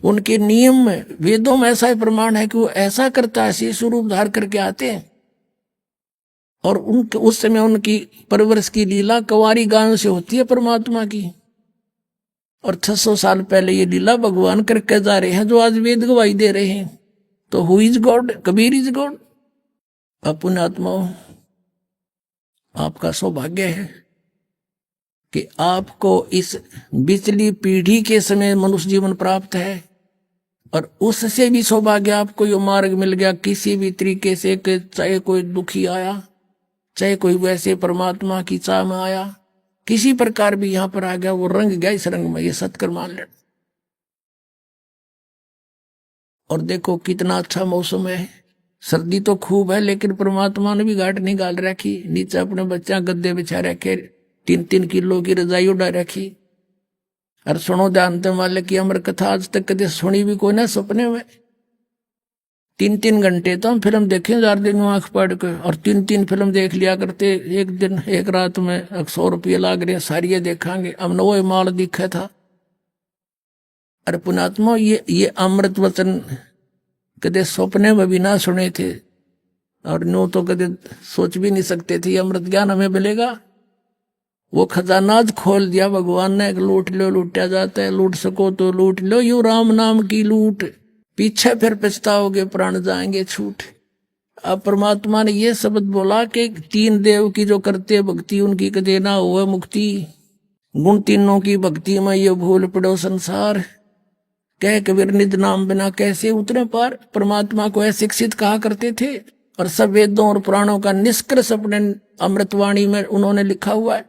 G: उनके नियम में, वेदों में ऐसा प्रमाण है कि वो ऐसा करता है, शिशु रूप धारण करके आते हैं। और उनके उस समय उनकी परवरिश की लीला कुंवारी गायों से होती है परमात्मा की। और 600 साल पहले ये लीला भगवान करके जा रहे हैं, जो आज वेद गवाही दे रहे हैं। तो who is God? Kabir is God. अपने आत्माओं, आपका सौभाग्य है कि आपको इस बिचली पीढ़ी के समय मनुष्य जीवन प्राप्त है। और उससे भी सौभाग्य आपको ये मार्ग मिल गया किसी भी तरीके से, कि चाहे कोई दुखी आया, चाहे कोई वैसे परमात्मा की चाह में आया, किसी प्रकार भी यहाँ पर आ गया, वो रंग गया इस रंग में, ये सत्कर मान लेना। और देखो कितना अच्छा मौसम है, सर्दी तो खूब है, लेकिन परमात्मा ने भी घाट निकाल रखी। नीचे अपने बच्चा गद्दे बिछा रखे, 3-3 किलो की रजाई उड़ा रखी। और सुनो ध्यान से, मालिक की अमर कथा आज तक कभी सुनी भी कोई ना सपने में। 3-3 घंटे तो हम फिल्म देखें 4 दिन में आंख पड़ के, और 3-3 फिल्म देख लिया करते एक दिन एक रात में। 100 रुपये लाग रहे, सारी ये देखांगे। हम वो माल दिखा था। अरे पुणात्मा, ये अमृत वचन कदे सपने में भी ना सुने थे, और नो तो कदे सोच भी नहीं सकते थे अमृत ज्ञान हमें मिलेगा। वो खजानाज खोल दिया भगवान ने, लूट लो लूटा जाता है, लूट सको तो लूट लो, यू राम नाम की लूट, पीछे फिर पछताओगे प्राण जाएंगे छूट। अब परमात्मा ने ये शब्द बोला कि 3 देव की जो करते भक्ति उनकी कदे ना हुआ मुक्ति, गुण तीनों की भक्ति में ये भूल पड़ो संसार, कह कबीर निज नाम बिना कैसे उतरे पार। परमात्मा को अशिक्षित कहा करते थे, और सब वेदों और पुराणों का निष्कर्ष अपने अमृतवाणी में उन्होंने लिखा हुआ है।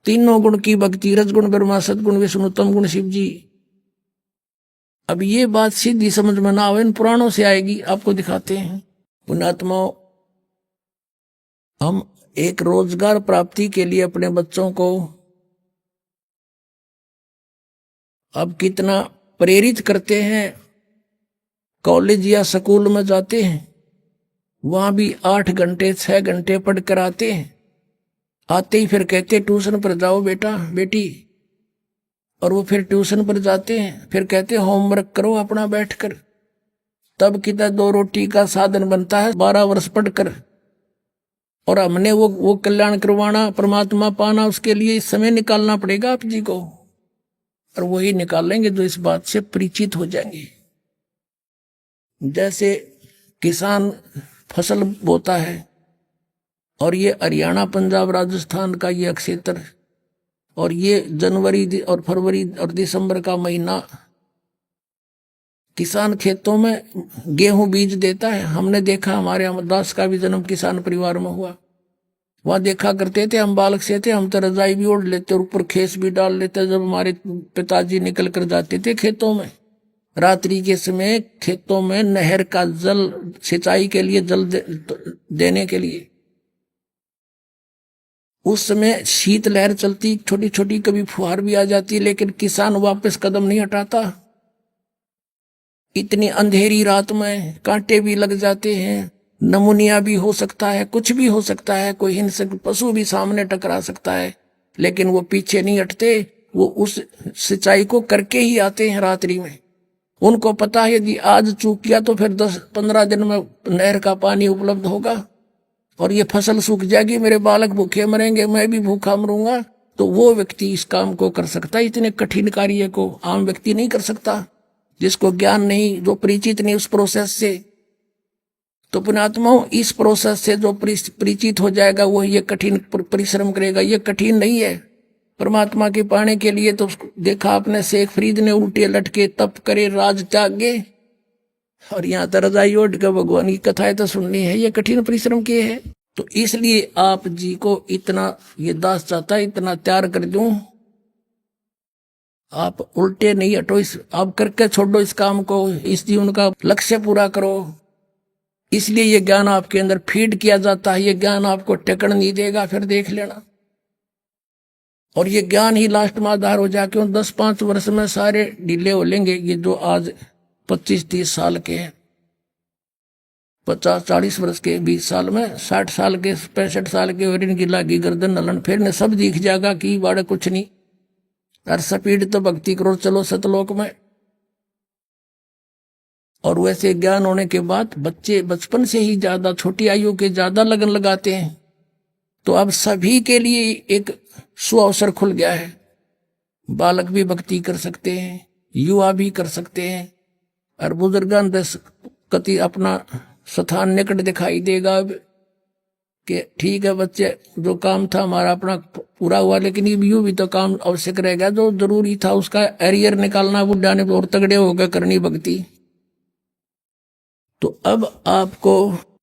G: 3 गुण की भक्ति, रजगुण ब्रह्मा, सदगुण विष्णु, तम गुण शिव जी। अब ये बात सीधी समझ में ना आवे, इन पुराणों से आएगी, आपको दिखाते हैं। पुण्यात्माओं, हम एक रोजगार प्राप्ति के लिए अपने बच्चों को अब कितना प्रेरित करते हैं। कॉलेज या स्कूल में जाते हैं, वहां भी 8 घंटे 6 घंटे पढ़ कर आते हैं। आते ही फिर कहते ट्यूशन पर जाओ बेटा बेटी, और वो फिर ट्यूशन पर जाते हैं। फिर कहते होमवर्क करो अपना बैठकर। तब कितना 2 रोटी का साधन बनता है 12 वर्ष पढ़कर। और हमने वो कल्याण करवाना, परमात्मा पाना, उसके लिए समय निकालना पड़ेगा आप जी को। और वही निकालेंगे जो इस बात से परिचित हो जाएंगे। जैसे किसान फसल बोता है, और ये हरियाणा पंजाब राजस्थान का ये क्षेत्र, और ये जनवरी और फरवरी और दिसंबर का महीना किसान खेतों में गेहूं बीज देता है। हमने देखा, हमारे अमरदास का भी जन्म किसान परिवार में हुआ। वहां देखा करते थे, हम बालक से थे, हम तो रजाई भी ओढ़ लेते और ऊपर खेस भी डाल लेते जब हमारे पिताजी निकल कर जाते थे खेतों में। रात्रि के समय खेतों में नहर का जल, सिंचाई के लिए जल देने के लिए, उस समय शीत लहर चलती, छोटी छोटी कभी फुहार भी आ जाती, लेकिन किसान वापस कदम नहीं हटाता। इतनी अंधेरी रात में कांटे भी लग जाते हैं, नमूनिया भी हो सकता है, कुछ भी हो सकता है, कोई हिंसक पशु भी सामने टकरा सकता है, लेकिन वो पीछे नहीं हटते। वो उस सिंचाई को करके ही आते हैं रात्रि में। उनको पता है यदि आज चूक किया तो फिर 10-15 दिन में नहर का पानी उपलब्ध होगा और ये फसल सूख जाएगी, मेरे बालक भूखे मरेंगे, मैं भी भूखा मरूंगा। तो वो व्यक्ति इस काम को कर सकता है। इतने कठिन कार्य को आम व्यक्ति नहीं कर सकता, जिसको ज्ञान नहीं, जो परिचित नहीं उस प्रोसेस से। तो पुण्यात्माओं, इस प्रोसेस से जो परिचित हो जाएगा वो ये कठिन परिश्रम करेगा। ये कठिन नहीं है परमात्मा के पाने के लिए। तो देखा आपने, शेख फरीद ने उल्टे लटके तप करे राज त्यागे, और यहाँ तो रजाई ओढ़ के भगवान की कथाएं तो सुननी है। ये कठिन परिश्रम किए है। तो इसलिए आप जी को इतना ये दास चाहता है, इतना तैयार कर दूं, आप उल्टे नहीं हटो, इस आप करके छोड़ो इस काम को, इस जीवन का लक्ष्य पूरा करो। इसलिए ये ज्ञान आपके अंदर फीड किया जाता है। ये ज्ञान आपको टेकन नहीं देगा, फिर देख लेना। और ये ज्ञान ही लास्ट में आधार हो जाके 10-5 वर्ष में सारे ढीले हो लेंगे। ये जो आज 25-30 साल के हैं, 50-40 वर्ष के 20 साल में, 60 साल के 65 साल के और इनकी लागी गर्दन नलन फिर ने सब दिख जाएगा कि बाड़ा कुछ नहीं। और स्पीड तो भक्ति करो चलो सतलोक में। और वैसे ज्ञान होने के बाद बच्चे बचपन से ही ज्यादा, छोटी आयु के ज्यादा लगन लगाते हैं। तो अब सभी के लिए एक सुअवसर खुल गया है। बालक भी भक्ति कर सकते हैं, युवा भी कर सकते हैं, और बुजुर्गान दस कति अपना स्थान निकट दिखाई देगा अब कि ठीक है बच्चे, जो काम था हमारा अपना पूरा हुआ, लेकिन यूं भी तो काम आवश्यक रहेगा। जो जरूरी था उसका एरियर निकालना बुढ़ा ने और तगड़े होकर करनी भक्ति। तो अब आपको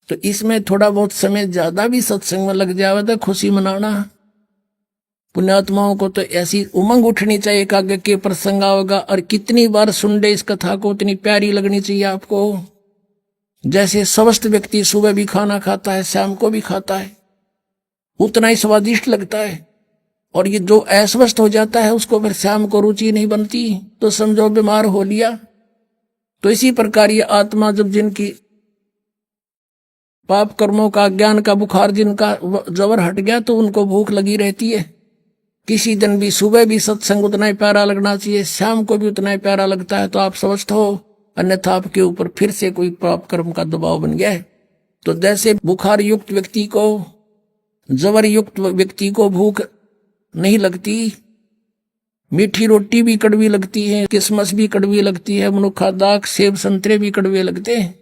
G: तो इसमें थोड़ा बहुत समय ज्यादा भी सत्संग में लग जावे तो खुशी मनाना। पुण्यात्माओं को तो ऐसी उमंग उठनी चाहिए कि आगे के प्रसंग होगा, और कितनी बार सुन ले इस कथा को उतनी प्यारी लगनी चाहिए आपको। जैसे स्वस्थ व्यक्ति सुबह भी खाना खाता है, शाम को भी खाता है, उतना ही स्वादिष्ट लगता है, और ये जो अस्वस्थ हो जाता है उसको फिर शाम को रुचि नहीं बनती, तो समझो बीमार हो लिया। तो इसी प्रकार ये आत्मा जब जिनकी पाप कर्मों का ज्ञान का बुखार जिनका जबर हट गया तो उनको भूख लगी रहती है। किसी दिन भी सुबह भी सत्संग उतना ही प्यारा लगना चाहिए, शाम को भी उतना ही प्यारा लगता है, तो आप स्वस्थ हो, अन्यथा आपके ऊपर फिर से कोई पाप कर्म का दबाव बन गया है। तो जैसे बुखार युक्त व्यक्ति को, जबर युक्त व्यक्ति को भूख नहीं लगती, मीठी रोटी भी कड़वी लगती है, किशमिश भी कड़वी लगती है, मनुखा दाख सेब संतरे भी कड़वे लगते हैं,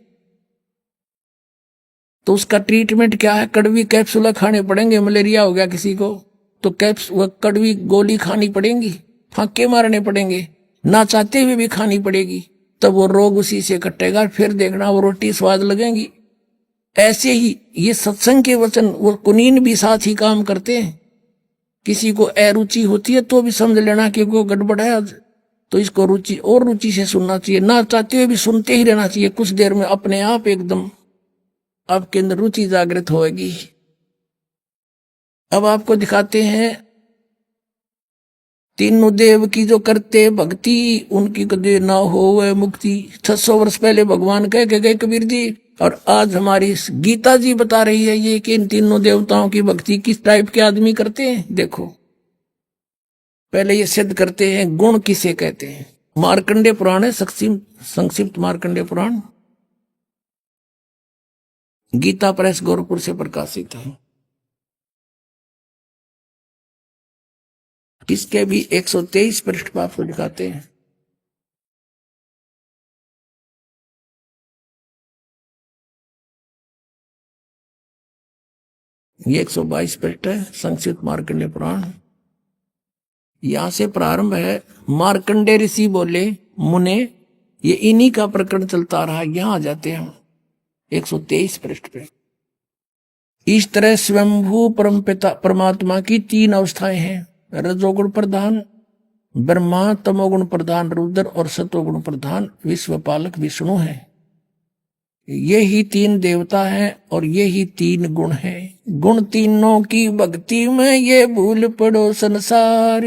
G: तो उसका ट्रीटमेंट क्या है? कड़वी कैप्सूल खाने पड़ेंगे। मलेरिया हो गया किसी को तो कड़वी गोली खानी पड़ेगी, फांके मारने पड़ेंगे, ना चाहते हुए भी खानी पड़ेगी, तब वो रोग उसी से कटेगा। फिर देखना वो रोटी स्वाद लगेगी। ऐसे ही ये सत्संग के वचन वो कुनीन भी साथ ही काम करते हैं। किसी को अरुचि होती है तो भी समझ लेना कि वो गड़बड़ है आज, तो इसको रुचि और रुचि से सुनना चाहिए, ना चाहते हुए भी सुनते ही रहना चाहिए। कुछ देर में अपने आप एकदम आपके अंदर रुचि जागृत होगी। अब आपको दिखाते हैं तीनों देव की जो करते भक्ति, उनकी कदे ना हो मुक्ति। 600 वर्ष पहले भगवान कह के गए कबीर जी, और आज हमारी गीता जी बता रही है ये कि इन तीनों देवताओं की भक्ति किस टाइप के आदमी करते हैं। देखो पहले ये सिद्ध करते हैं गुण किसे कहते हैं। मार्कंडे पुराण है, संक्षिप्त मार्कंडे पुराण, गीता प्रेस गोरखपुर से प्रकाशित है। इसके भी 123 पृष्ठ पर आपको दिखाते हैं। ये 122 पृष्ठ है संक्षिप्त मार्कंडे पुराण। यहां से प्रारंभ है। मार्कंडे ऋषि बोले, मुने, ये इन्हीं का प्रकरण चलता रहा। यहां आ जाते हैं 123 पृष्ठ पे। इस तरह स्वयंभू परमपिता परमात्मा की 3 अवस्थाएं हैं, रजोगुण प्रधान ब्रह्मा, तमोगुण प्रधान रुद्र और सतोगुण प्रधान विश्वपालक विष्णु है। ये ही 3 देवता हैं और ये ही 3 गुण हैं। गुण तीनों की भक्ति में ये भूल पड़ो संसार,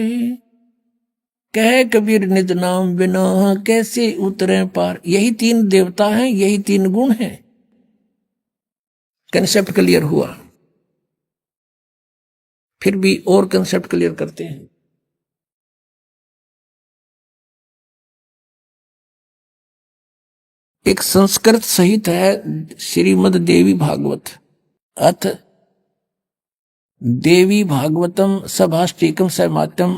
G: कह कबीर निज नाम बिना कैसे उतरे पार। यही 3 देवता हैं, यही 3 गुण हैं। कंसेप्ट क्लियर हुआ। फिर भी और कंसेप्ट क्लियर करते हैं। एक संस्कृत सहित है श्रीमद देवी भागवत, अथ देवी भागवतम सभाष्टिकम सहमात्यम,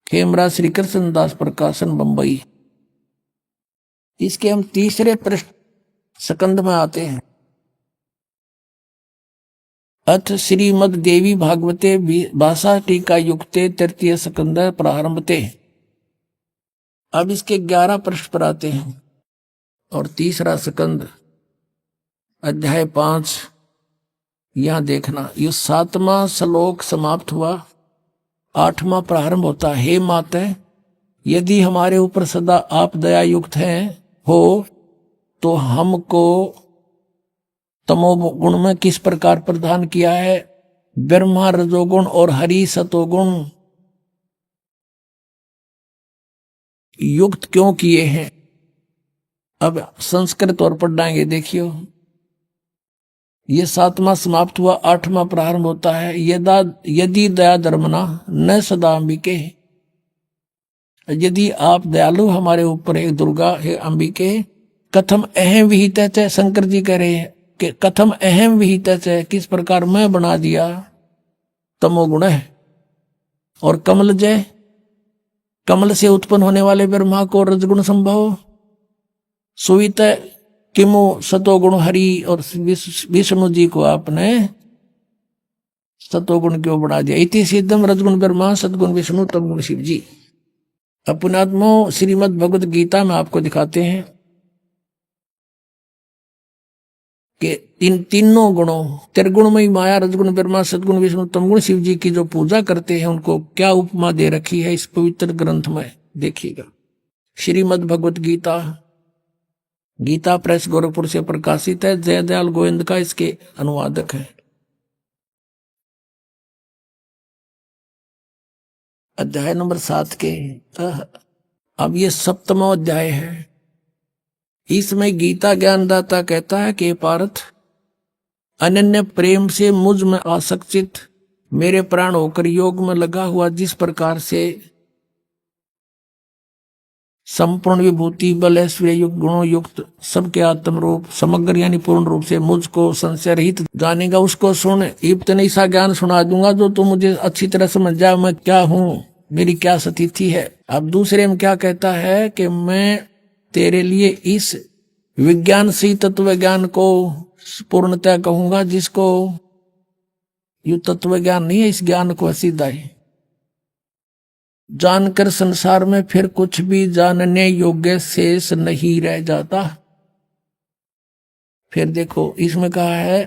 G: खेमरा श्री कृष्ण दास प्रकाशन बंबई। इसके हम तीसरे पृष्ठ स्कंद में आते हैं। अथ श्रीमद देवी भागवते भाषा टीका युक्ते तृतीय स्कंद प्रारंभते। अब इसके 11 पृष्ठ पर आते हैं और तीसरा स्कंद अध्याय 5। यहां देखना, ये 7वां श्लोक समाप्त हुआ, 8वां प्रारंभ होता। हे माते, यदि हमारे ऊपर सदा आप दया युक्त हैं हो तो हमको तमोगुण में किस प्रकार प्रदान किया है, ब्रह्मा रजोगुण और हरि सतोगुण युक्त क्यों किए हैं। अब संस्कृत और पढ़ाएंगे। देखियो, ये 7वां समाप्त हुआ, 8वां प्रारंभ होता है। यदि दया धर्मना न सदा अंबिके, यदि आप दयालु हमारे ऊपर है दुर्गा है अंबिके, कथम अहम विहित है। शंकर जी कह रहे हैं कि कथम अहम विहित है, किस प्रकार मैं बना दिया, तमोगुण है। और कमल जय, कमल से उत्पन्न होने वाले ब्रह्मा को रजगुण संभव, सुवित किमु सतोगुण हरि, और विष्णु जी को आपने सतोगुण क्यों बना दिया। इति सिद्धम रजगुण ब्रह्मा सतगुण विष्णु तमगुण शिव जी। अपनात्मो श्रीमद भगवद गीता में आपको दिखाते हैं कि तीनों गुणों त्रिगुणमयी माया, रजगुण ब्रह्मा, सदगुण विष्णु, तमगुण शिव जी की जो पूजा करते हैं उनको क्या उपमा दे रखी है इस पवित्र ग्रंथ में, देखिएगा। श्रीमद् भगवत गीता, गीता प्रेस गोरखपुर से प्रकाशित है। जयदयाल गोविंद का इसके अनुवादक है। अध्याय नंबर 7 के अब ये 7वां अध्याय है। इसमें गीता ज्ञानदाता कहता है कि पार्थ, अनन्य प्रेम से मुझ में आसक्तित, मेरे प्राण होकर योग में लगा हुआ, जिस प्रकार से संपूर्ण विभूति बल ऐश्वर्य युक्त गुणों युक्त सबके आत्म रूप समग्र यानी पूर्ण रूप से मुझको संशय रहित जानेगा, उसको सुन। इतने ऐसा ज्ञान सुना दूंगा जो तुम मुझे अच्छी तरह समझ जाए मैं क्या हूँ, मेरी क्या स्थिति है। अब दूसरे में क्या कहता है कि मैं तेरे लिए इस विज्ञान से तत्व ज्ञान को पूर्णतः कहूंगा, जिसको यू तत्व ज्ञान नहीं है, इस ज्ञान को सीधा है जानकर संसार में फिर कुछ भी जानने योग्य शेष नहीं रह जाता। फिर देखो इसमें कहा है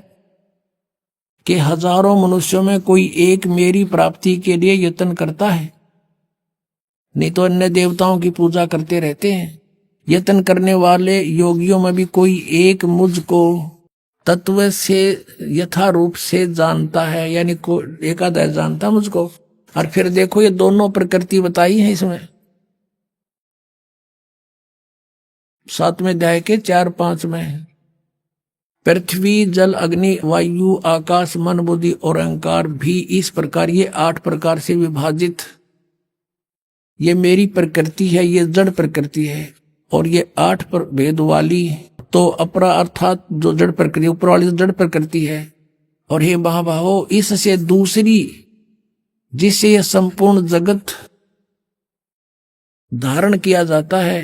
G: कि हजारों मनुष्यों में कोई एक मेरी प्राप्ति के लिए यत्न करता है, नहीं तो अन्य देवताओं की पूजा करते रहते हैं। यत्न करने वाले योगियों में भी कोई एक मुझको तत्व से यथा रूप से जानता है, यानी को एकादश जानता मुझको। और फिर देखो ये दोनों प्रकृति बताई है इसमें 7वें अध्याय के 4-5 में। पृथ्वी जल अग्नि वायु आकाश मन बुद्धि और अहंकार भी इस प्रकार, ये 8 प्रकार से विभाजित ये मेरी प्रकृति है, ये जड़ प्रकृति है। और ये 8 भेद वाली तो अपरा अर्थात जो जड़ प्रकृति, ऊपर वाली जड़ प्रकृति है। और हे महाबाहो, इससे दूसरी जिससे यह संपूर्ण जगत धारण किया जाता है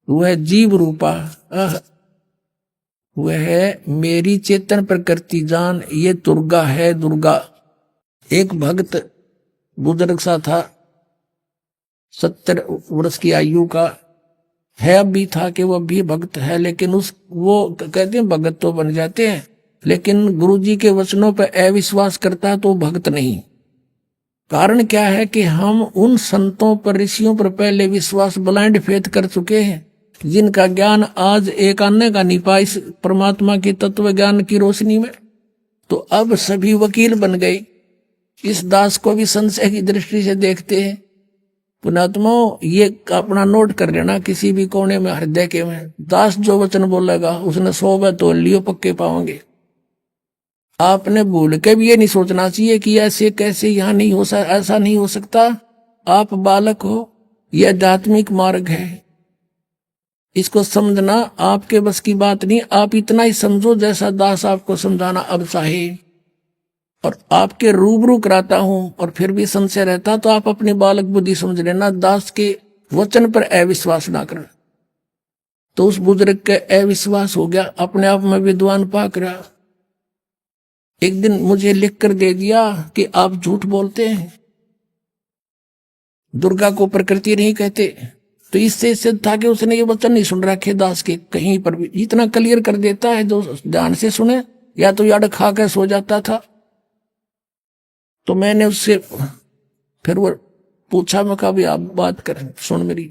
G: वह जीव रूपा वह है मेरी चेतन प्रकृति जान, ये दुर्गा है। दुर्गा एक भक्त बुजुर्ग सा था, 70 वर्ष की आयु का है, अब भी था कि वह भी भक्त है, लेकिन वो कहते हैं भगत तो बन जाते हैं, लेकिन गुरुजी के वचनों पर अविश्वास करता है तो भक्त नहीं। कारण क्या है कि हम उन संतों पर ऋषियों पर पहले विश्वास ब्लाइंड फेथ कर चुके हैं, जिनका ज्ञान आज एक आने का नहीं पाया इस परमात्मा की तत्व ज्ञान की रोशनी में। तो अब सभी वकील बन गए, इस दास को भी संशय की दृष्टि से देखते हैं। पुणात्मा ये अपना नोट कर लेना, किसी भी कोने में हृदय के में दास जो वचन बोलेगा उसने 100 बार तोल लियो पक्के पाओगे। आपने भूल के भी ये नहीं सोचना चाहिए कि ऐसे कैसे यहाँ नहीं हो सकता, ऐसा नहीं हो सकता। आप बालक हो, यह आध्यात्मिक मार्ग है, इसको समझना आपके बस की बात नहीं। आप इतना ही समझो जैसा दास आपको समझाना अब चाहे, और आपके रूबरू कराता हूं और फिर भी संशय रहता तो आप अपनी बालक बुद्धि समझ लेना, दास के वचन पर अविश्वास ना करना। तो उस बुजुर्ग के अविश्वास हो गया, अपने आप में विद्वान पाक रहा। एक दिन मुझे लिख कर दे दिया कि आप झूठ बोलते हैं, दुर्गा को प्रकृति नहीं कहते। तो इससे सिद्ध था कि उसने ये वचन नहीं सुन रखे दास के कहीं पर भी। इतना क्लियर कर देता है जो ध्यान से सुने, या तो याद खा कर सो जाता था। तो मैंने उससे फिर वो पूछा, मैं कहा भी आप बात करें, सुन मेरी,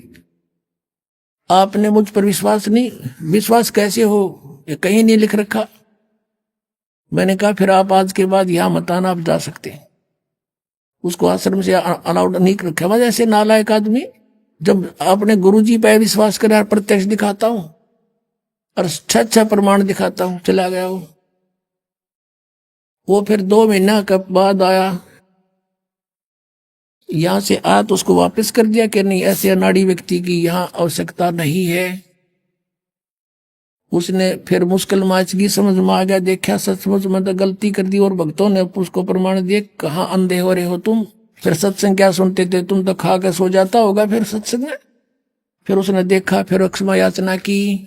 G: आपने मुझ पर विश्वास नहीं, विश्वास कैसे हो, ये कहीं नहीं लिख रखा। मैंने कहा फिर आप आज के बाद यहां मत आना, आप जा सकते हैं। उसको आश्रम से अलाउड नहीं रखा। वजह ऐसे नालायक आदमी, जब आपने गुरुजी पे विश्वास करे, प्रत्यक्ष दिखाता हूं और अच्छा प्रमाण दिखाता हूं, चला गया वो फिर 2 महीना के बाद आया, यहां से आया तो उसको वापस कर दिया कि नहीं, ऐसे अनाड़ी व्यक्ति की यहां आवश्यकता नहीं है। उसने फिर मुश्किल माचगी समझ में आ गया, देखा सचमुच में तो गलती कर दी, और भक्तों ने उसको प्रमाण दिए, कहाँ अंधे हो रहे हो तुम, फिर सत्संग क्या सुनते थे, तुम तो खा के सो जाता होगा फिर सत्संग में। फिर उसने देखा, फिर क्षमा याचना की,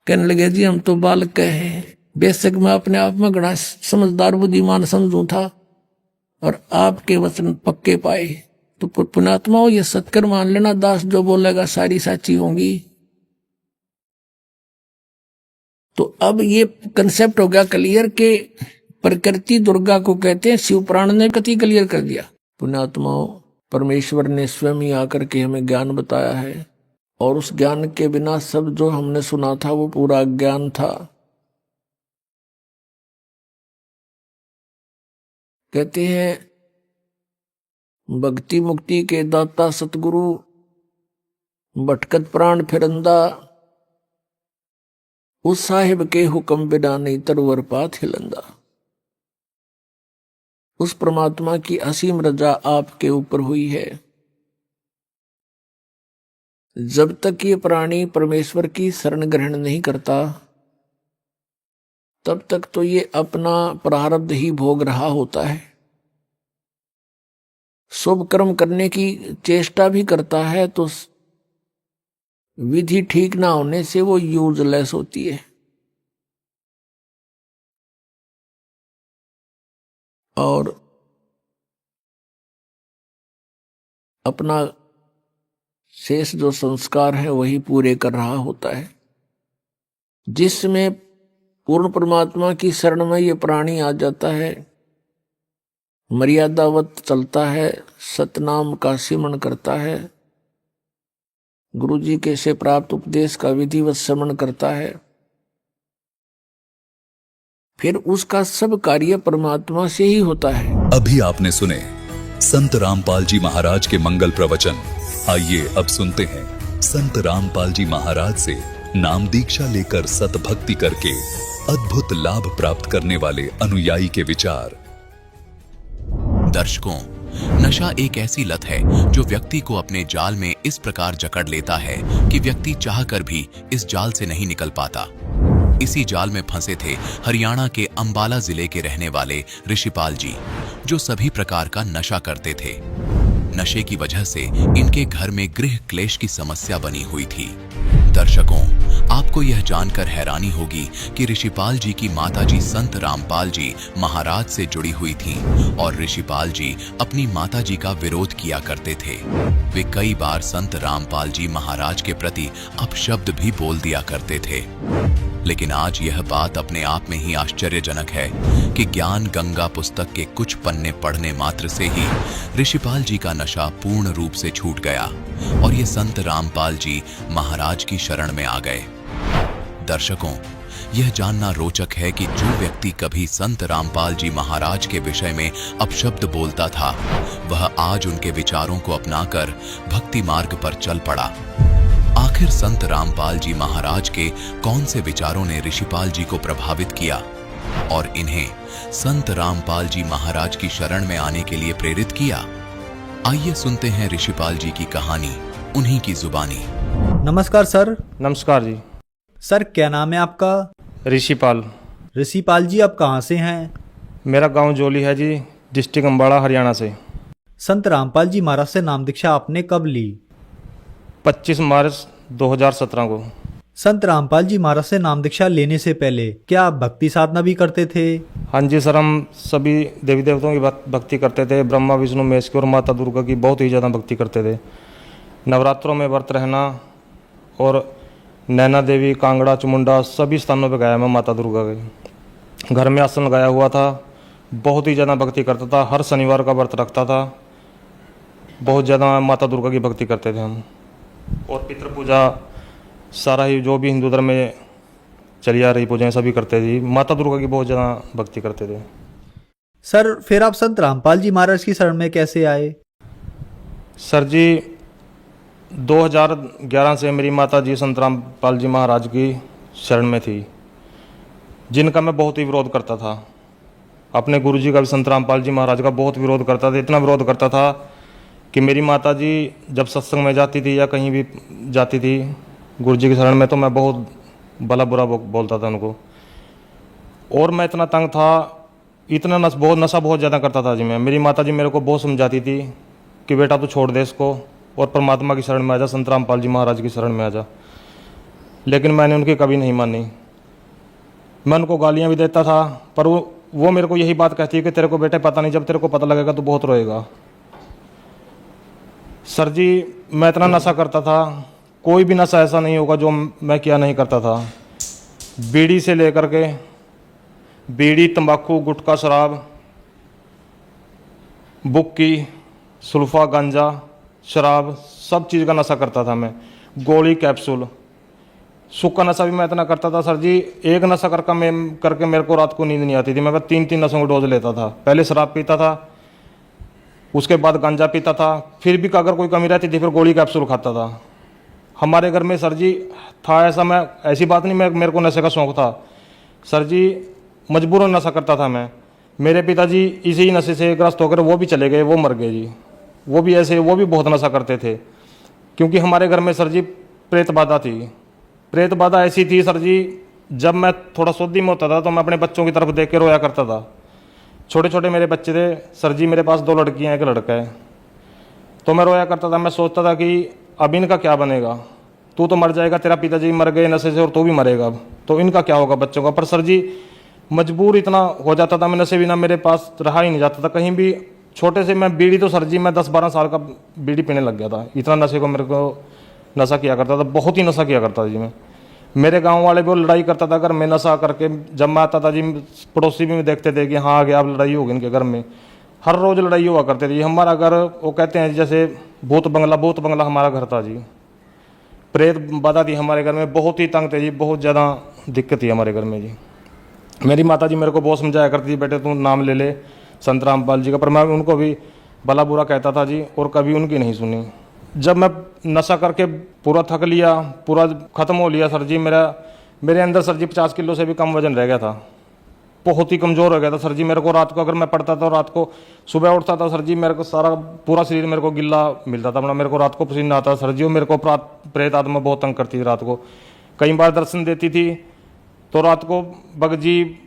G: कहने लगे जी हम तो बालक हैं, बेशक मैं अपने आप में घना समझदार बुद्धिमान समझू था, और आपके वचन पक्के पाए। तो पुण्यात्मा हो, ये सत्कर मान लेना, दास जो बोलेगा सारी साची होंगी। तो अब ये कंसेप्ट हो गया क्लियर कि प्रकृति दुर्गा को कहते हैं। शिव पुराण ने कति क्लियर कर दिया। पुण्यात्माओं, परमेश्वर ने स्वयं ही आकर के हमें ज्ञान बताया है, और उस ज्ञान के बिना सब जो हमने सुना था वो पूरा ज्ञान था। कहते हैं भक्ति मुक्ति के दाता सतगुरु, भटकत प्राण फिरंदा, उस साहिब के हुक्म बिना नहीं तरवर पात हिलंदा। उस परमात्मा की असीम रजा आपके ऊपर हुई है। जब तक ये प्राणी परमेश्वर की शरण ग्रहण नहीं करता, तब तक तो ये अपना प्रारब्ध ही भोग रहा होता है। शुभ कर्म करने की चेष्टा भी करता है तो विधि ठीक ना होने से वो यूजलेस होती है। और अपना शेष जो संस्कार है वही पूरे कर रहा होता है। जिसमें पूर्ण परमात्मा की शरण में ये प्राणी आ जाता है, मर्यादावत चलता है, सतनाम का सिमरण करता है, गुरु जी के से प्राप्त उपदेश का विधिवत श्रवण करता है, फिर उसका सब कार्य परमात्मा से ही होता है।
F: अभी आपने सुने संत रामपाल जी महाराज के मंगल प्रवचन। आइए अब सुनते हैं संत रामपाल जी महाराज से नाम दीक्षा लेकर सतभक्ति करके अद्भुत लाभ प्राप्त करने वाले अनुयायी के विचार।
C: दर्शकों, नशा एक ऐसी लत है जो व्यक्ति को अपने जाल में इस प्रकार जकड़ लेता है कि व्यक्ति चाहकर भी इस जाल से नहीं निकल पाता। इसी जाल में फंसे थे हरियाणा के अंबाला जिले के रहने वाले ऋषिपाल जी, जो सभी प्रकार का नशा करते थे। नशे की वजह से इनके घर में गृह क्लेश की समस्या बनी हुई थी। दर्शकों, आपको यह जानकर हैरानी होगी कि ऋषिपाल जी की माताजी संत रामपाल जी महाराज से जुड़ी हुई थीं और ऋषिपाल जी अपनी माताजी का विरोध किया करते थे। वे कई बार संत रामपाल जी महाराज के प्रति अपशब्द भी बोल दिया करते थे। लेकिन आज यह बात अपने आप में ही आश्चर्यजनक है कि ज्ञान गंगा पुस्तक के कुछ पन्ने पढ़ने मात्र से ही ऋषिपाल जी का नशा पूर्ण रूप से छूट गया और ये संत रामपाल जी महाराज की शरण में आ गए। दर्शकों, यह जानना रोचक है कि जो व्यक्ति कभी संत रामपाल जी महाराज के विषय में अपशब्द बोलता था, वह आज उनके विचारों को अपनाकर भक्ति मार्ग पर चल पड़ा। आखिर संत रामपाल जी महाराज के कौन से विचारों ने ऋषिपाल जी को प्रभावित किया और इन्हें संत रामपाल जी महाराज की शरण में आने के लिए प्रेरित किया? आइए सुनते हैं ऋषिपाल जी की कहानी उन्हीं की जुबानी।
H: नमस्कार सर।
I: नमस्कार जी।
H: सर, क्या नाम है आपका?
I: ऋषिपाल।
H: ऋषिपाल जी, आप कहाँ से हैं?
I: मेरा गांव जोली है जी, डिस्ट्रिक्ट अम्बाड़ा, हरियाणा से।
H: संत रामपाल जी महाराज से नाम दीक्षा आपने कब ली?
I: 25 मार्च 2017 को।
H: संत रामपाल जी महाराज से नाम दीक्षा लेने से पहले क्या आप भक्ति साधना भी करते थे?
I: हाँ जी सर, हम सभी देवी देवताओं की भक्ति करते थे। ब्रह्मा विष्णु महेश की और माता दुर्गा की बहुत ही ज़्यादा भक्ति करते थे। नवरात्रों में व्रत रहना और नैना देवी, कांगड़ा, चमुंडा सभी स्थानों पर गया मैं माता दुर्गा के। घर में आसन लगाया हुआ था, बहुत ही ज़्यादा भक्ति करता था। हर शनिवार का व्रत रखता था। बहुत ज़्यादा माता दुर्गा की भक्ति करते थे हम। और पितृ पूजा सारा ही जो भी हिंदू धर्म में चली आ रही पूजाएं सभी करते थे। माता दुर्गा की बहुत ज़्यादा भक्ति करते थे।
H: सर, फिर आप संत रामपाल जी महाराज की शरण में कैसे आए?
I: सर जी, 2011 से मेरी माता जी संत रामपाल जी महाराज की शरण में थी, जिनका मैं बहुत ही विरोध करता था। अपने गुरु जी का भी, संत रामपाल जी महाराज का बहुत विरोध करता था। इतना विरोध करता था कि मेरी माता जी जब सत्संग में जाती थी या कहीं भी जाती थी गुरु जी की शरण में, तो मैं बहुत भला बुरा बोलता था उनको। और मैं इतना तंग था, इतना नशा बहुत ज़्यादा करता था जी मैं। मेरी माता जी मेरे को बहुत समझाती थी कि बेटा तू छोड़ दे इसको और परमात्मा की शरण में आ जा, संत रामपाल जी महाराज की शरण में आ जा। लेकिन मैंने उनकी कभी नहीं मानी। मैं उनको गालियाँ भी देता था, पर वो मेरे को यही बात कहती है कि तेरे को बेटे पता नहीं, जब तेरे को पता लगेगा तो बहुत रोएगा। सर जी, मैं इतना नशा करता था, कोई भी नशा ऐसा नहीं होगा जो मैं किया नहीं करता था। बीड़ी से लेकर के बीड़ी, तंबाकू, गुटखा, शराब, बुक्की, सुल्फा, गांजा, शराब, सब चीज़ का नशा करता था मैं। गोली, कैप्सूल, सूखा नशा भी मैं इतना करता था सर जी, एक नशा करके मेरे को रात को नींद नहीं आती थी। मैं 3-3 नशों को डोज लेता था। पहले शराब पीता था, उसके बाद गांजा पीता था, फिर भी अगर कोई कमी रहती थी फिर गोली, कैप्सूल खाता था। हमारे घर में सर जी था ऐसा, मैं ऐसी बात नहीं मेरे को नशे का शौक था सर जी, मजबूरन नशा करता था मैं। मेरे पिताजी इसी नशे से ग्रस्त होकर वो भी चले गए, वो मर गए जी। वो भी बहुत नशा करते थे, क्योंकि हमारे घर में सर जी प्रेत बाधा थी। प्रेत बाधा ऐसी थी सर जी, जब मैं थोड़ा सोदी में होता था तो मैं अपने बच्चों की तरफ देख के रोया करता था। छोटे छोटे मेरे बच्चे थे सर जी, मेरे पास 2 लड़कियां हैं, 1 लड़का है। तो मैं रोया करता था, मैं सोचता था कि अब इनका क्या बनेगा, तू तो मर जाएगा, तेरा पिताजी मर गए नशे से और तू भी मरेगा, अब तो इनका क्या होगा बच्चों का। पर सर जी मजबूर इतना हो जाता था मैं, नशे बिना मेरे पास रहा ही नहीं जाता था कहीं भी। छोटे से मैं बीड़ी तो सर जी मैं 10-12 साल का बीड़ी पीने लग गया था, इतना नशे को मेरे को नशा किया करता था, बहुत ही नशा किया करता था जी मैं। मेरे गांव वाले भी वो लड़ाई करता था अगर मैं नशा करके, जब मैं आता था जी पड़ोसी भी देखते थे कि हाँ आगे अब लड़ाई होगी इनके घर में। हर रोज लड़ाई हुआ करती थी। हमारा घर, वो कहते हैं जैसे भूत बंगला हमारा घर था जी। प्रेत बाधा थी हमारे घर में, बहुत ही तंग थे जी, बहुत ज़्यादा दिक्कत थी हमारे घर में जी। मेरी माता जी मेरे को बहुत समझाया करती थी, बेटे तू नाम ले ले संत रामपाल जी का, पर मैं उनको भी भला बुरा कहता था जी, और कभी उनकी नहीं सुनी। जब मैं नशा करके पूरा थक लिया, पूरा ख़त्म हो लिया सर जी, मेरे अंदर सर जी 50 किलो से भी कम वजन रह गया था, बहुत ही कमज़ोर हो गया था सर जी। मेरे को रात को अगर मैं पढ़ता था, रात को सुबह उठता था सर जी, मेरे को सारा पूरा शरीर मेरे को गिल्ला मिलता था, मेरे को रात को पसीना आता सर जी। और मेरे को प्रेत आत्मा बहुत तंग करती थी रात को, कई बार दर्शन देती थी तो रात को भगत जी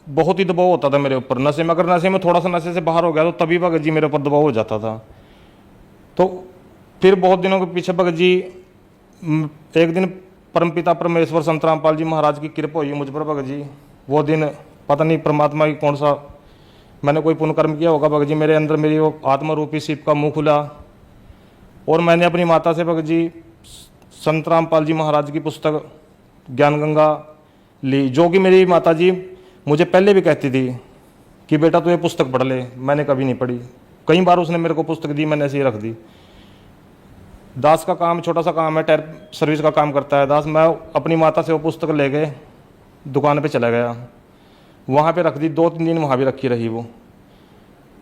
I: बहुत ही दबाव होता था मेरे ऊपर। नशे में, अगर नशे में थोड़ा सा नशे से बाहर हो गया तो तभी भगत जी मेरे ऊपर दबाव हो जाता था। तो फिर बहुत दिनों के पीछे भगत जी, एक दिन परमपिता परमेश्वर संत रामपाल जी महाराज की कृपा हुई मुझ पर भगत जी। वो दिन पता नहीं परमात्मा की कौन सा मैंने कोई पुण्य कर्म किया होगा भगत जी, मेरे अंदर मेरी वो आत्मा रूपी शिव का मुंह खुला और मैंने अपनी माता से भगत जी संत रामपाल जी महाराज की पुस्तक ज्ञान गंगा ली, जो कि मेरी माता जी मुझे पहले भी कहती थी कि बेटा तू ये पुस्तक पढ़ ले। मैंने कभी नहीं पढ़ी, कई बार उसने मेरे को पुस्तक दी, मैंने ऐसे ही रख दी। दास का काम छोटा सा काम है, टायर सर्विस का काम करता है दास। मैं अपनी माता से वो पुस्तक ले गए दुकान पे चला गया, वहाँ पे रख दी, 2-3 दिन वहाँ भी रखी रही वो।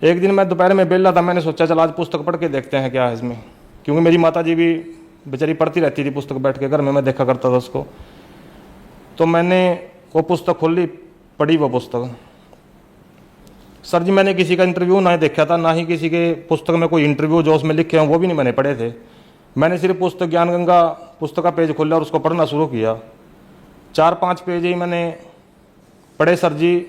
I: एक दिन मैं दोपहर में बेला था, मैंने सोचा चल आज पुस्तक पढ़ के देखते हैं क्या है इसमें, क्योंकि मेरी माता जी भी बेचारी पढ़ती रहती थी पुस्तक बैठ के घर में, मैं देखा करता था उसको। तो मैंने वो पुस्तक खोल ली, पढ़ी वो पुस्तक। सर जी मैंने किसी का इंटरव्यू ना देखा था, ना ही किसी के पुस्तक में कोई इंटरव्यू जो उसमें लिखे हों वो भी नहीं मैंने पढ़े थे। मैंने सिर्फ पुस्तक ज्ञान गंगा पुस्तक का पेज खोला और उसको पढ़ना शुरू किया। 4-5 पेज ही मैंने पढ़े सर जी।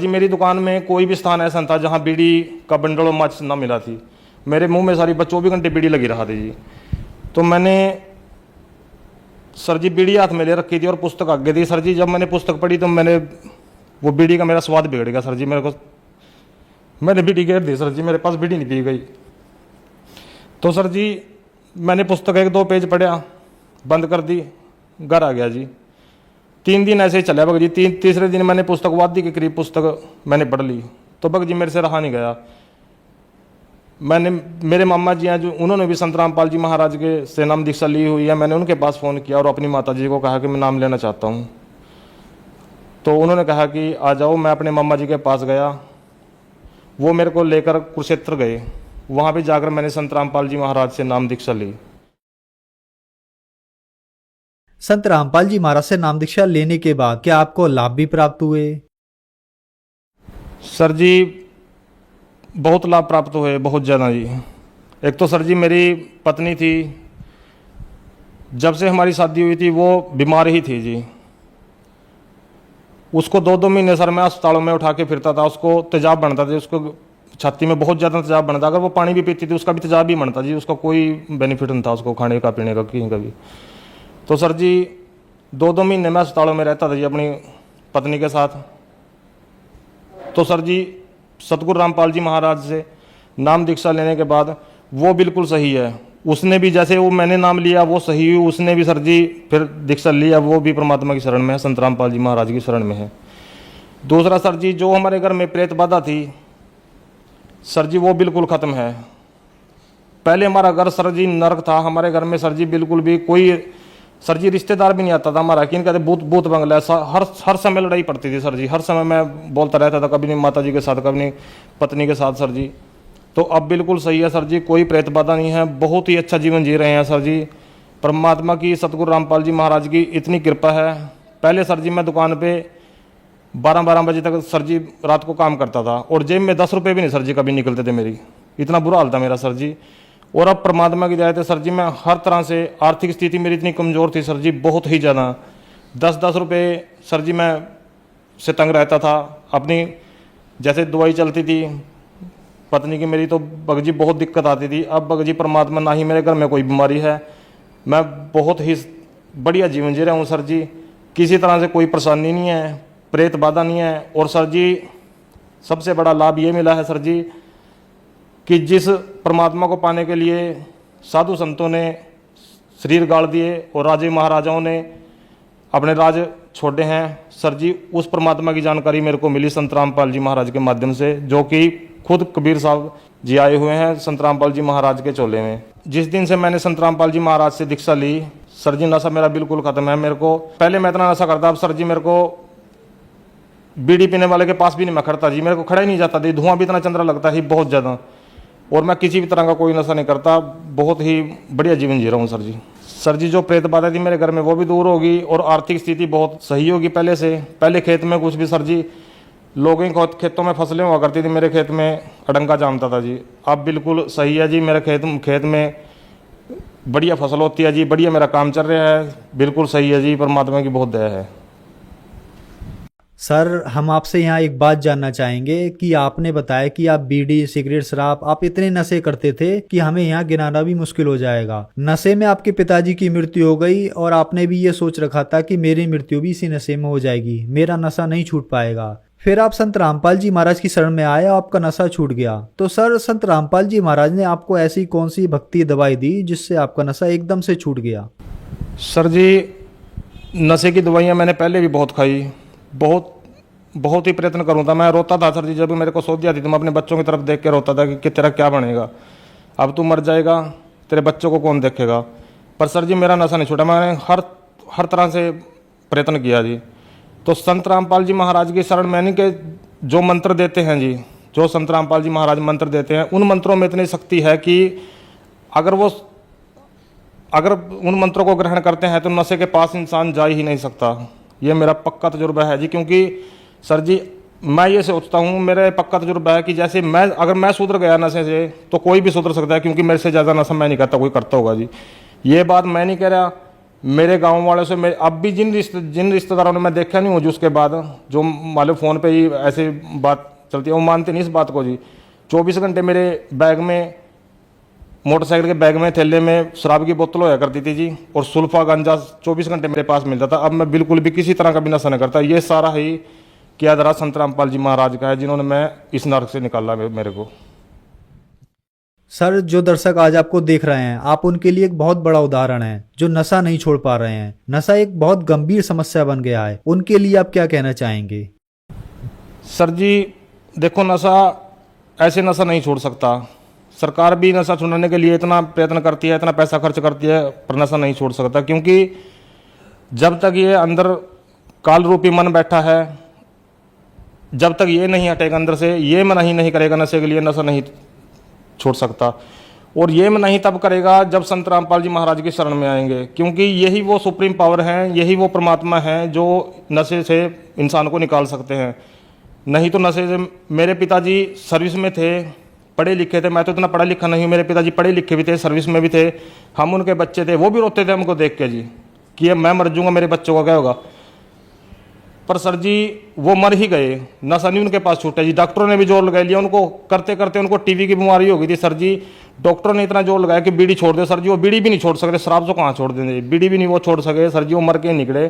I: मेरी दुकान में कोई भी स्थान ऐसा था जहाँ बीड़ी का बंडल और माचिस ना मिला थी। मेरे मुंह में सारी 24 घंटे बीड़ी लगी रहा थी जी। तो मैंने सर जी बीड़ी हाथ में ले रखी थी और पुस्तक आगे थी सर जी। जब मैंने पुस्तक पढ़ी तो मैंने वो बीड़ी का मेरा स्वाद बिगड़ गया सर जी। मैंने बीड़ी घेर दी सर जी, मेरे पास बीड़ी नहीं पी गई। तो सर जी मैंने पुस्तक 1-2 पेज पढ़ा, बंद कर दी, घर आ गया जी। 3 दिन ऐसे ही चला भगत जी। तीसरे दिन मैंने पुस्तक वादी के करीब पुस्तक मैंने पढ़ ली, तो भगत जी मेरे से रहा नहीं गया। मेरे मामा जी हैं जो, उन्होंने भी संत रामपाल जी महाराज के से नाम दीक्षा ली हुई है। मैंने उनके पास फ़ोन किया और अपनी माता जी को कहा कि मैं नाम लेना चाहता हूँ। तो उन्होंने कहा कि आ जाओ। मैं अपने मामा जी के पास गया, वो मेरे को लेकर कुरुक्षेत्र गए। वहाँ पे जाकर मैंने संत रामपाल जी महाराज से नाम दीक्षा ली।
H: संत रामपाल जी महाराज से नाम दीक्षा लेने के बाद क्या आपको लाभ भी प्राप्त हुए?
I: सर जी बहुत लाभ प्राप्त हुए, बहुत ज़्यादा जी। एक तो सर जी मेरी पत्नी थी, जब से हमारी शादी हुई थी वो बीमार ही थी जी। उसको 2-2 महीने सर मैं अस्पतालों में उठा के फिरता था। उसको तेजाब बनता था, उसको छाती में बहुत ज़्यादा तेजाब बनता। अगर वो पानी भी पीती थी उसका भी तेजाब ही बनता जी। उसका कोई बेनिफिट नहीं था उसको खाने का पीने का कहीं का भी। तो सर जी 2-2 महीने में अस्पतालों में रहता था जी अपनी पत्नी के साथ। तो सर जी सतगुरु रामपाल जी महाराज से नाम दीक्षा लेने के बाद वो बिल्कुल सही है। उसने भी जैसे वो मैंने नाम लिया वो सही हुई, उसने भी सर जी फिर दीक्षा लिया, वो भी परमात्मा की शरण में है, संत रामपाल जी महाराज की शरण में है। दूसरा सर जी, जो हमारे घर में प्रेत बाधा थी सर जी वो बिल्कुल ख़त्म है। पहले हमारा घर सर जी नरक था, हमारे घर में सर जी बिल्कुल भी कोई सर जी रिश्तेदार भी नहीं आता था हमारा, कि कहते भूत भूत बंगला है। हर समय लड़ाई पड़ती थी सर जी, हर समय मैं बोलता रहता था, कभी नहीं माता जी के साथ, कभी नहीं पत्नी के साथ सर जी। तो अब बिल्कुल सही है सर जी, कोई प्रेत बाधा नहीं है, बहुत ही अच्छा जीवन जी रहे हैं सर जी। परमात्मा की, सतगुरु रामपाल जी महाराज की इतनी कृपा है। पहले सर जी मैं दुकान पे 12-12 बजे तक सर जी रात को काम करता था, और जेब में 10 रुपये भी नहीं सर जी कभी निकलते थे मेरी, इतना बुरा हाल था मेरा सर जी। और अब परमात्मा की दया से सर जी मैं हर तरह से, आर्थिक स्थिति मेरी इतनी कमज़ोर थी सर जी, बहुत ही ज़्यादा, 10-10 रुपये सर जी मैं से तंग रहता था। अपनी जैसे दवाई चलती थी पत्नी की मेरी, तो बगजी बहुत दिक्कत आती थी। अब बगजी परमात्मा, ना ही मेरे घर में कोई बीमारी है, मैं बहुत ही बढ़िया जीवन जी रहा हूँ सर जी, किसी तरह से कोई परेशानी नहीं है, प्रेत बाधा नहीं है। और सर जी सबसे बड़ा लाभ ये मिला है सर जी कि जिस परमात्मा को पाने के लिए साधु संतों ने शरीर गाड़ दिए और राजे महाराजाओं ने अपने राज छोड़े हैं सर जी, उस परमात्मा की जानकारी मेरे को मिली संत रामपाल जी महाराज के माध्यम से, जो कि खुद कबीर साहब जी आए हुए हैं संत रामपाल जी महाराज के चोले में। जिस दिन से मैंने संत रामपाल जी महाराज से दीक्षा ली सर जी, नशा मेरा बिल्कुल खत्म है। मेरे को पहले मैं इतना नशा करता, अब सर जी मेरे को बीड़ी पीने वाले के पास भी नहीं मैं खड़ता जी, मेरे को खड़ा ही नहीं जाता, धुआं भी इतना चंद्रा लगता है बहुत ज़्यादा, और मैं किसी भी तरह का कोई नशा नहीं करता, बहुत ही बढ़िया जीवन जी रहा हूँ सर जी। सर जी जो प्रेत बाधा थी मेरे घर में वो भी दूर होगी, और आर्थिक स्थिति बहुत सही होगी पहले से। पहले खेत में कुछ भी सर जी, लोगों के खेतों में फसलें हुआ करती थी, मेरे खेत में अडंगा जामता था जी। अब बिल्कुल सही है जी, मेरे खेत में बढ़िया फसल होती है जी, बढ़िया मेरा काम चल रहा है, बिल्कुल सही है जी, परमात्मा की बहुत दया है।
H: सर हम आपसे यहाँ एक बात जानना चाहेंगे कि आपने बताया कि आप बीड़ी, सिगरेट, शराब, आप इतने नशे करते थे कि हमें यहाँ गिनाना भी मुश्किल हो जाएगा। नशे में आपके पिताजी की मृत्यु हो गई, और आपने भी ये सोच रखा था कि मेरी मृत्यु भी इसी नशे में हो जाएगी, मेरा नशा नहीं छूट पाएगा। फिर आप संत रामपाल जी महाराज की शरण में आए, आपका नशा छूट गया। तो सर संत रामपाल जी महाराज ने आपको ऐसी कौन सी भक्ति दवाई दी जिससे आपका नशा एकदम से छूट गया?
I: सर जी नशे की दवाइयाँ मैंने पहले भी बहुत खाई, बहुत ही प्रयत्न करूँ था, मैं रोता था सर जी, जब मेरे को सोच आती थी मैं अपने बच्चों की तरफ देख के रोता था कि तेरा क्या बनेगा, अब तू मर जाएगा, तेरे बच्चों को कौन देखेगा। पर सर जी मेरा नशा नहीं छूटा, मैंने हर तरह से प्रयत्न किया जी। तो संत रामपाल जी महाराज की शरण मैंने के जो मंत्र देते हैं जी, जो संत रामपाल जी महाराज मंत्र देते हैं, उन मंत्रों में इतनी शक्ति है कि अगर उन मंत्रों को ग्रहण करते हैं तो नशे के पास इंसान जा ही नहीं सकता। ये मेरा पक्का तजुर्बा है जी, क्योंकि सर जी मैं ये सोचता हूँ, मेरा पक्का तजुर्बा है कि जैसे अगर मैं सुधर गया नशे से तो कोई भी सुधर सकता है, क्योंकि मेरे से ज़्यादा नशा मैं नहीं करता, कोई करता होगा जी। ये बात मैं नहीं कह रहा, मेरे गांव वालों से अब भी जिन रिश्तेदारों ने मैं देखा नहीं हूँ जी, उसके बाद जो मान लो फ़ोन पे ही ऐसे बात चलती है, वो मानते नहीं इस बात को जी। 24 घंटे मेरे बैग में, मोटरसाइकिल के बैग में, थैले में शराब की बोतल होया करती थी जी, और सुल्फा गांजा 24 घंटे मेरे पास मिलता था। अब मैं बिल्कुल भी किसी तरह का भी नशा नहीं करता। ये सारा ही किया दरा संत रामपाल जी महाराज का है, जिन्होंने मैं इस नरक से निकाला मेरे को।
H: सर जो दर्शक आज आपको देख रहे हैं, आप उनके लिए एक बहुत बड़ा उदाहरण है, जो नशा नहीं छोड़ पा रहे हैं। नशा एक बहुत गंभीर समस्या बन गया है, उनके लिए आप क्या कहना चाहेंगे?
I: सर जी देखो, ऐसे नशा नहीं छोड़ सकता। सरकार भी नशा छुड़ाने के लिए इतना प्रयत्न करती है, इतना पैसा खर्च करती है, पर नशा नहीं छोड़ सकता, क्योंकि जब तक ये अंदर काल रूपी मन बैठा है, जब तक ये नहीं हटेगा अंदर से, ये मन ही नहीं करेगा नशे के लिए, नशा नहीं छोड़ सकता। और ये मन नहीं तब करेगा जब संत रामपाल जी महाराज की शरण में आएंगे, क्योंकि यही वो सुप्रीम पावर हैं, यही वो परमात्मा हैं जो नशे से इंसान को निकाल सकते हैं। नहीं तो नशे से, मेरे पिताजी सर्विस में थे, पढ़े लिखे थे, मैं तो इतना पढ़ा लिखा नहीं हूँ, मेरे पिताजी पढ़े लिखे भी थे, सर्विस में भी थे, हम उनके बच्चे थे, वो भी रोते थे हमको देख के जी कि मैं मर जाऊंगा, मेरे बच्चों का क्या होगा। पर सर जी वो मर ही गए, नशा नहीं उनके पास छूटा जी। डॉक्टरों ने भी जोर लगा लिया, उनको करते करते उनको टीबी की बीमारी हो गई थी सर जी। डॉक्टरों ने इतना जोर लगाया कि बीड़ी छोड़ दो सर जी, वो बीड़ी भी नहीं छोड़ सकते, शराब तो कहाँ छोड़ देंगे, बीड़ी भी नहीं वो छोड़ सके सर जी, वो मर के निकले।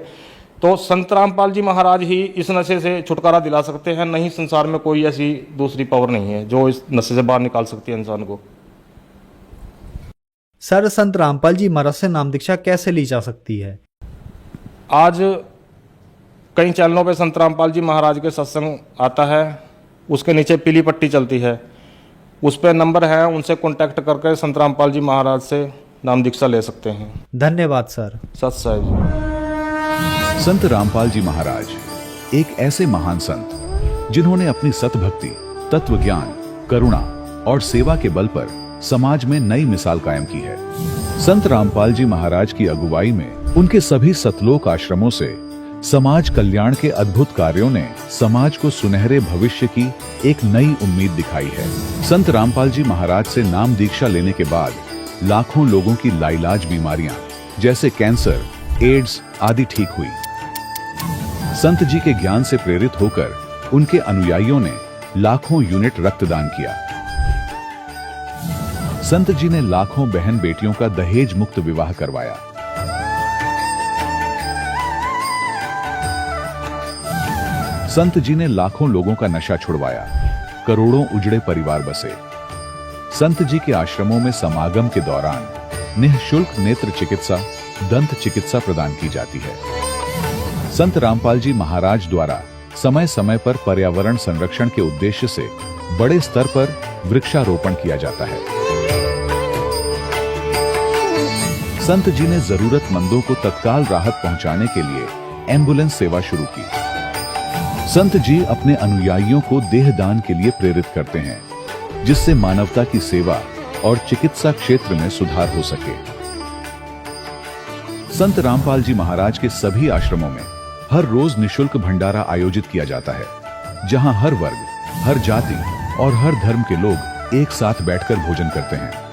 I: तो संत रामपाल जी महाराज ही इस नशे से छुटकारा दिला सकते हैं, नहीं संसार में कोई ऐसी दूसरी पावर नहीं है जो इस नशे से बाहर निकाल सकती है इंसान को।
H: सर, संत रामपाल जी महाराज से नाम दीक्षा कैसे ली जा सकती है?
I: आज कई चैनलों पे संत रामपाल जी महाराज के सत्संग आता है, उसके नीचे पीली पट्टी चलती है, उस पर नंबर है, उनसे कांटेक्ट करके संत रामपाल जी महाराज से नाम दीक्षा ले सकते हैं।
H: धन्यवाद सर।
I: सत साहिब।
A: संत रामपाल जी महाराज एक ऐसे महान संत जिन्होंने अपनी सतभक्ति, तत्व ज्ञान, करुणा और सेवा के बल पर समाज में नई मिसाल कायम की है। संत रामपाल जी महाराज की अगुवाई में उनके सभी सतलोक आश्रमों से समाज कल्याण के अद्भुत कार्यों ने समाज को सुनहरे भविष्य की एक नई उम्मीद दिखाई है। संत रामपाल जी महाराज से नाम दीक्षा लेने के बाद लाखों लोगों की लाइलाज बीमारियां जैसे कैंसर, एड्स आदि ठीक हुई। संत जी के ज्ञान से प्रेरित होकर उनके अनुयायियों ने लाखों यूनिट रक्तदान किया। संत जी ने लाखों बहन बेटियों का दहेज मुक्त विवाह करवाया। संत जी ने लाखों लोगों का नशा छुड़वाया, करोड़ों उजड़े परिवार बसे। संत जी के आश्रमों में समागम के दौरान निःशुल्क नेत्र चिकित्सा, दंत चिकित्सा प्रदान की जाती है। संत रामपाल जी महाराज द्वारा समय समय पर पर्यावरण संरक्षण के उद्देश्य से बड़े स्तर पर वृक्षारोपण किया जाता है। संत जी ने जरूरतमंदों को तत्काल राहत पहुंचाने के लिए एम्बुलेंस सेवा शुरू की। संत जी अपने अनुयायियों को देहदान के लिए प्रेरित करते हैं, जिससे मानवता की सेवा और चिकित्सा क्षेत्र में सुधार हो सके। संत रामपाल जी महाराज के सभी आश्रमों में हर रोज निशुल्क भंडारा आयोजित किया जाता है, जहां हर वर्ग, हर जाति और हर धर्म के लोग एक साथ बैठकर भोजन करते हैं।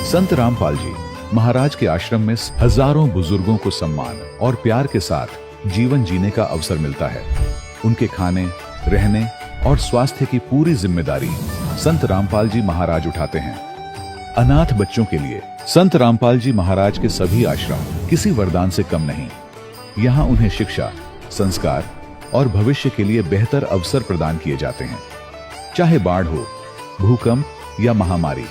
A: संत रामपाल जी महाराज के आश्रम में हजारों बुजुर्गों को सम्मान और प्यार के साथ जीवन जीने का अवसर मिलता है। उनके खाने, रहने और स्वास्थ्य की पूरी जिम्मेदारी संत रामपाल जी महाराज उठाते हैं। अनाथ बच्चों के लिए संत रामपाल जी महाराज के सभी आश्रम किसी वरदान से कम नहीं। यहाँ उन्हें शिक्षा, संस्कार और भविष्य के लिए बेहतर अवसर प्रदान किए जाते हैं। चाहे बाढ़ हो, भूकंप या महामारी,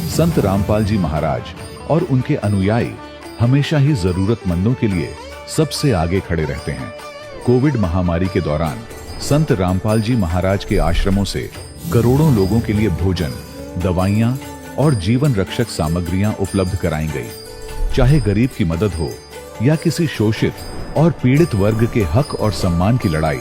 A: संत रामपाल जी महाराज और उनके अनुयायी हमेशा ही जरूरतमंदों के लिए सबसे आगे खड़े रहते हैं। कोविड महामारी के दौरान संत रामपाल जी महाराज के आश्रमों से करोड़ों लोगों के लिए भोजन, दवाइयां और जीवन रक्षक सामग्रियां उपलब्ध कराई गई। चाहे गरीब की मदद हो या किसी शोषित और पीड़ित वर्ग के हक और सम्मान की लड़ाई,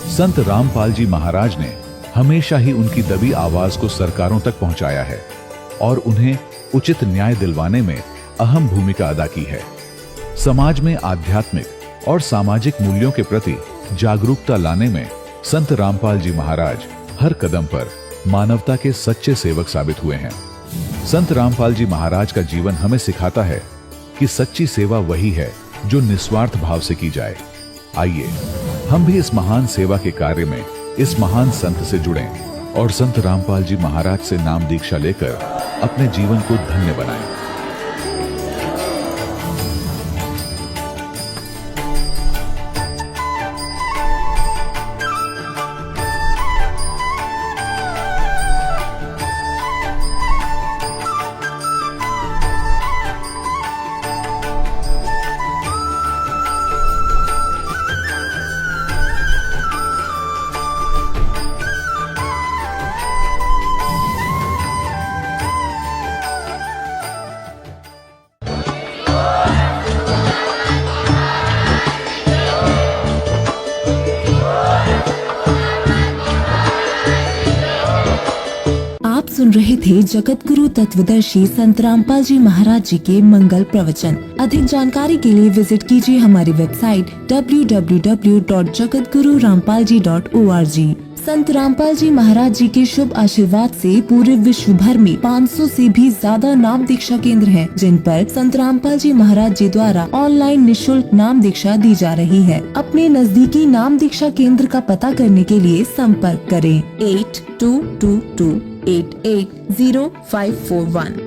A: संत रामपाल जी महाराज ने हमेशा ही उनकी दबी आवाज को सरकारों तक पहुंचाया है और उन्हें उचित न्याय दिलवाने में अहम भूमिका अदा की है। समाज में आध्यात्मिक और सामाजिक मूल्यों के प्रति जागरूकता लाने में संत रामपाल जी महाराज हर कदम पर मानवता के सच्चे सेवक साबित हुए हैं। संत रामपाल जी महाराज का जीवन हमें सिखाता है कि सच्ची सेवा वही है जो निस्वार्थ भाव से की जाए। आइए हम भी इस महान सेवा के कार्य में इस महान संत से जुड़ें और संत रामपाल जी महाराज से नाम दीक्षा लेकर अपने जीवन को धन्य बनाएं।
J: सुन रहे थे जगत गुरु तत्वदर्शी संत रामपाल जी महाराज जी के मंगल प्रवचन। अधिक जानकारी के लिए विजिट कीजिए हमारी वेबसाइट www.jagatgururampalji.org। संत रामपाल जी महाराज जी के शुभ आशीर्वाद से पूरे विश्व भर में 500 से भी ज्यादा नाम दीक्षा केंद्र हैं, जिन पर संत रामपाल जी महाराज जी द्वारा ऑनलाइन निशुल्क नाम दीक्षा दी जा रही है। अपने नजदीकी नाम दीक्षा केंद्र का पता करने के लिए संपर्क करें 8222880541।